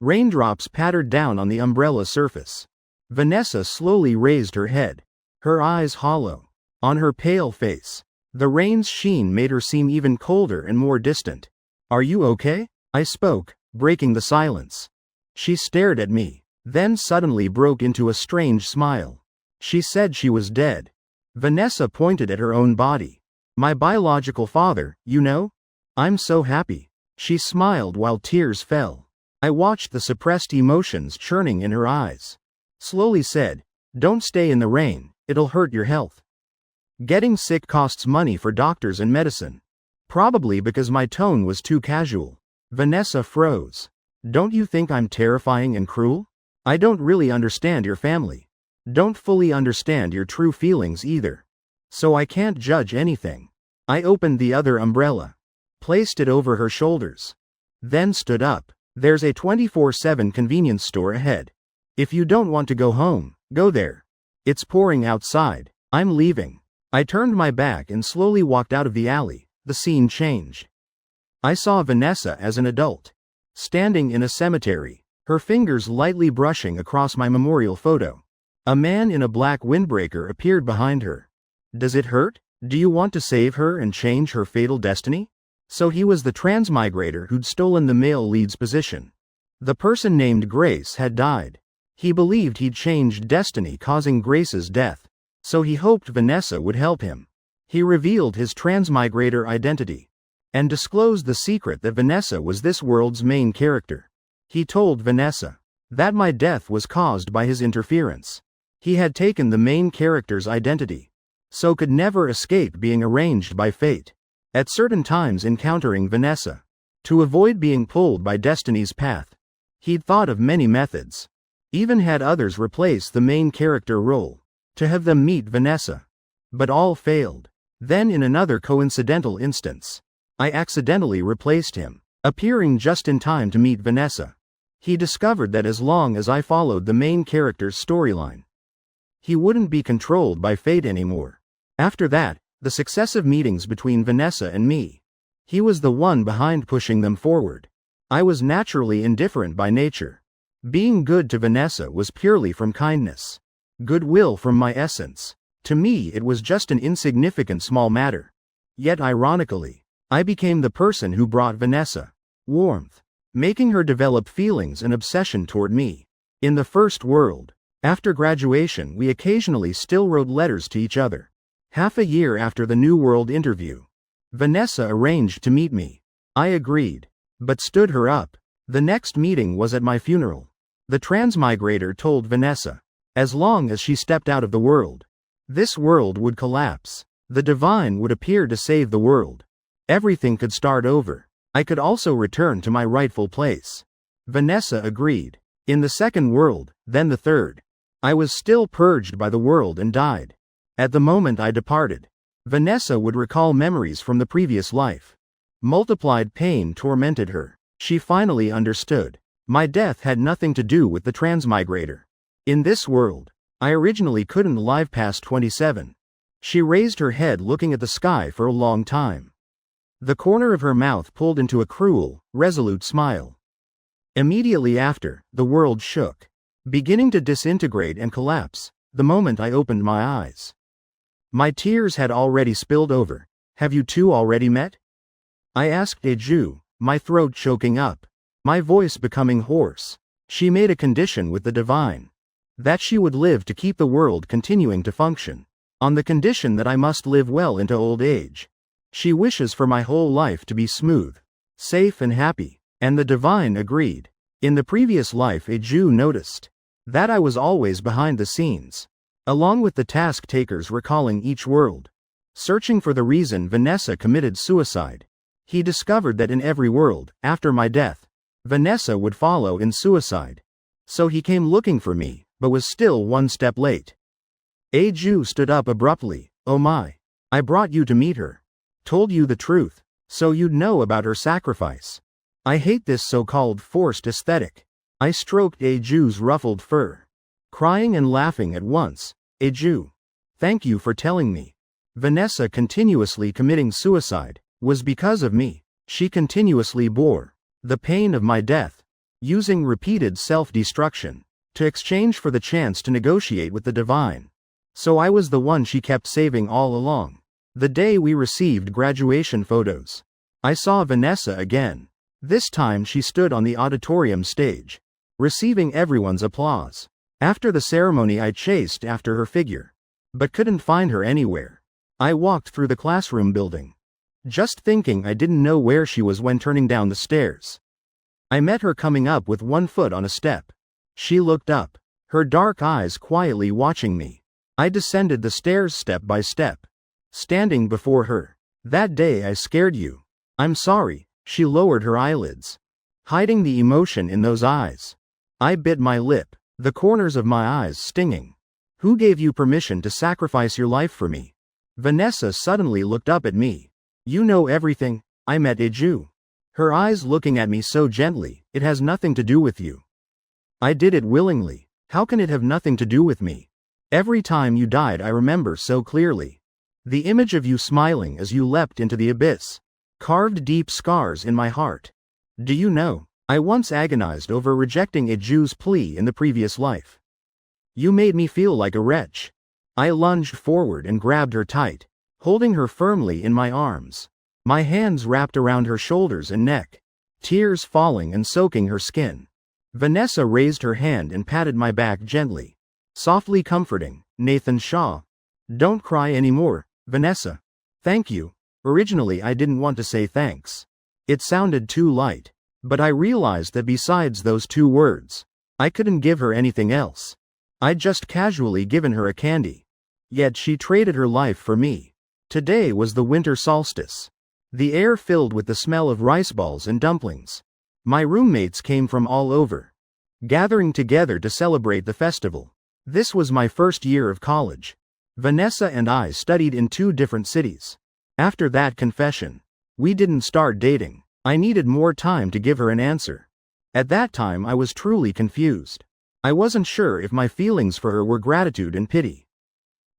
Speaker 1: Raindrops pattered down on the umbrella surface. Vanessa slowly raised her head, her eyes hollow. On her pale face, the rain's sheen made her seem even colder and more distant. "Are you okay?" I spoke, breaking the silence. She stared at me, then suddenly broke into a strange smile. She said she was dead. Vanessa pointed at her own body. "My biological father, you know? I'm so happy." She smiled while tears fell. I watched the suppressed emotions churning in her eyes. Slowly said, "Don't stay in the rain, it'll hurt your health. Getting sick costs money for doctors and medicine." Probably because my tone was too casual, Vanessa froze. "Don't you think I'm terrifying and cruel? I don't really understand your family. Don't fully understand your true feelings either. So I can't judge anything." I opened the other umbrella, placed it over her shoulders, then stood up. "There's a 24/7 convenience store ahead. If you don't want to go home, go there. It's pouring outside. I'm leaving." I turned my back and slowly walked out of the alley. The scene changed. I saw Vanessa as an adult, standing in a cemetery, her fingers lightly brushing across my memorial photo. A man in a black windbreaker appeared behind her. "Does it hurt? Do you want to save her and change her fatal destiny?" So he was the transmigrator who'd stolen the male lead's position. The person named Grace had died. He believed he'd changed destiny, causing Grace's death. So he hoped Vanessa would help him. He revealed his transmigrator identity and disclosed the secret that Vanessa was this world's main character. He told Vanessa that my death was caused by his interference. He had taken the main character's identity, so could never escape being arranged by fate. At certain times encountering Vanessa, to avoid being pulled by destiny's path. He'd thought of many methods, even had others replace the main character role, to have them meet Vanessa. But all failed. Then in another coincidental instance, I accidentally replaced him, appearing just in time to meet Vanessa. He discovered that as long as I followed the main character's storyline, he wouldn't be controlled by fate anymore. After that, the successive meetings between Vanessa and me, he was the one behind pushing them forward. I was naturally indifferent by nature. Being good to Vanessa was purely from kindness, goodwill from my essence. To me it was just an insignificant small matter. Yet ironically, I became the person who brought Vanessa warmth, making her develop feelings and obsession toward me. In the first world, after graduation we occasionally still wrote letters to each other. Half a year after the New World interview, Vanessa arranged to meet me. I agreed, but stood her up. The next meeting was at my funeral. The transmigrator told Vanessa. As long as she stepped out of the world, this world would collapse. The divine would appear to save the world. Everything could start over. I could also return to my rightful place. Vanessa agreed. In the second world, then the third, I was still purged by the world and died. At the moment I departed, Vanessa would recall memories from the previous life. Multiplied pain tormented her. She finally understood. My death had nothing to do with the transmigrator. In this world, I originally couldn't live past 27. She raised her head looking at the sky for a long time. The corner of her mouth pulled into a cruel, resolute smile. Immediately after, the world shook, beginning to disintegrate and collapse, the moment I opened my eyes. My tears had already spilled over. Have you two already met? I asked Eju, my throat choking up, my voice becoming hoarse. She made a condition with the divine. That she would live to keep the world continuing to function. On the condition that I must live well into old age. She wishes for my whole life to be smooth, safe and happy, and the divine agreed. In the previous life Eju noticed that I was always behind the scenes, along with the task takers recalling each world, searching for the reason Vanessa committed suicide. He discovered that in every world, after my death, Vanessa would follow in suicide. So he came looking for me, but was still one step late. Eju stood up abruptly. Oh my. I brought you to meet her. Told you the truth, so you'd know about her sacrifice. I hate this so-called forced aesthetic. I stroked Eju's ruffled fur, crying and laughing at once. Eju, thank you for telling me. Vanessa continuously committing suicide was because of me. She continuously bore the pain of my death, using repeated self-destruction to exchange for the chance to negotiate with the divine. So I was the one she kept saving all along. The day we received graduation photos, I saw Vanessa again. This time she stood on the auditorium stage, receiving everyone's applause. After the ceremony I chased after her figure, but couldn't find her anywhere. I walked through the classroom building, just thinking I didn't know where she was when turning down the stairs. I met her coming up with one foot on a step. She looked up, her dark eyes quietly watching me. I descended the stairs step by step, standing before her. That day I scared you. I'm sorry. She lowered her eyelids, hiding the emotion in those eyes. I bit my lip, the corners of my eyes stinging. Who gave you permission to sacrifice your life for me? Vanessa suddenly looked up at me. You know everything. I met Eju. Her eyes looking at me so gently. It has nothing to do with you. I did it willingly. How can it have nothing to do with me? Every time you died I remember so clearly. The image of you smiling as you leapt into the abyss carved deep scars in my heart. Do you know, I once agonized over rejecting Eju's plea in the previous life. You made me feel like a wretch. I lunged forward and grabbed her tight, holding her firmly in my arms. My hands wrapped around her shoulders and neck, tears falling and soaking her skin. Vanessa raised her hand and patted my back gently, softly comforting. Nathan Shaw. Don't cry anymore, Vanessa. Thank you. Originally I didn't want to say thanks. It sounded too light. But I realized that besides those two words, I couldn't give her anything else. I'd just casually given her a candy. Yet she traded her life for me. Today was the winter solstice. The air filled with the smell of rice balls and dumplings. My roommates came from all over, gathering together to celebrate the festival. This was my first year of college. Vanessa and I studied in 2 different cities. After that confession, we didn't start dating. I needed more time to give her an answer. At that time I was truly confused. I wasn't sure if my feelings for her were gratitude and pity,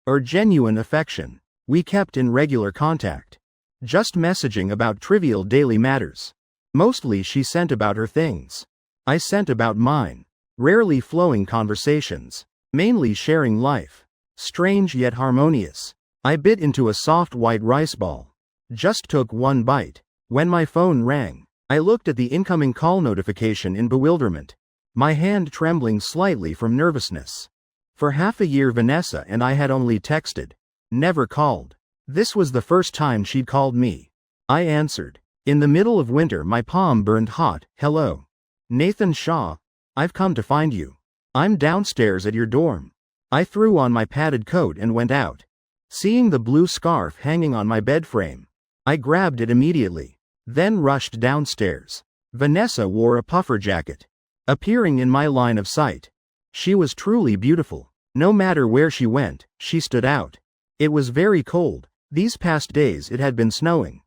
Speaker 1: or genuine affection. We kept in regular contact, just messaging about trivial daily matters. Mostly she sent about her things. I sent about mine. Rarely flowing conversations, mainly sharing life. Strange yet harmonious. I bit into a soft white rice ball. Just took one bite. When my phone rang, I looked at the incoming call notification in bewilderment, my hand trembling slightly from nervousness. For half a year Vanessa and I had only texted, never called. This was the first time she'd called me. I answered. In the middle of winter my palm burned hot. Hello. Nathan Shaw. I've come to find you. I'm downstairs at your dorm. I threw on my padded coat and went out. Seeing the blue scarf hanging on my bed frame, I grabbed it immediately, then rushed downstairs. Vanessa wore a puffer jacket, appearing in my line of sight. She was truly beautiful. No matter where she went, she stood out. It was very cold. These past days it had been snowing.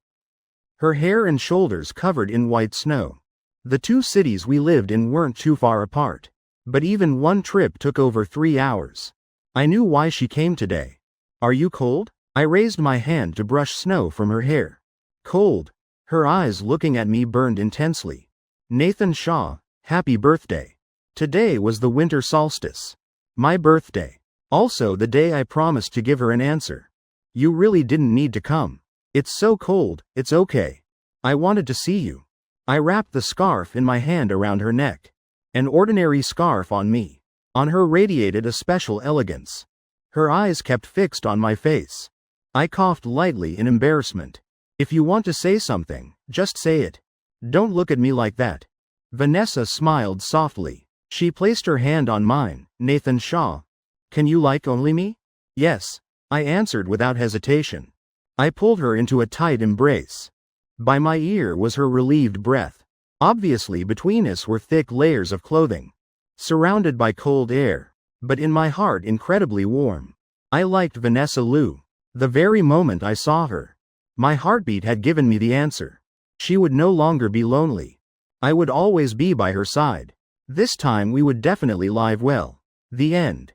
Speaker 1: Her hair and shoulders covered in white snow. The two cities we lived in weren't too far apart, but even one trip took over 3 hours. I knew why she came today. Are you cold? I raised my hand to brush snow from her hair. Cold. Her eyes looking at me burned intensely. Nathan Shaw, happy birthday. Today was the winter solstice. My birthday. Also the day I promised to give her an answer. You really didn't need to come. It's so cold, it's okay. I wanted to see you. I wrapped the scarf in my hand around her neck. An ordinary scarf on me. On her radiated a special elegance. Her eyes kept fixed on my face. I coughed lightly in embarrassment. If you want to say something, just say it. Don't look at me like that. Vanessa smiled softly. She placed her hand on mine. Nathan Shaw. Can you like only me? Yes, I answered without hesitation. I pulled her into a tight embrace. By my ear was her relieved breath. Obviously between us were thick layers of clothing. Surrounded by cold air, but in my heart incredibly warm. I liked Vanessa Liu. The very moment I saw her, my heartbeat had given me the answer. She would no longer be lonely. I would always be by her side. This time we would definitely live well. The end.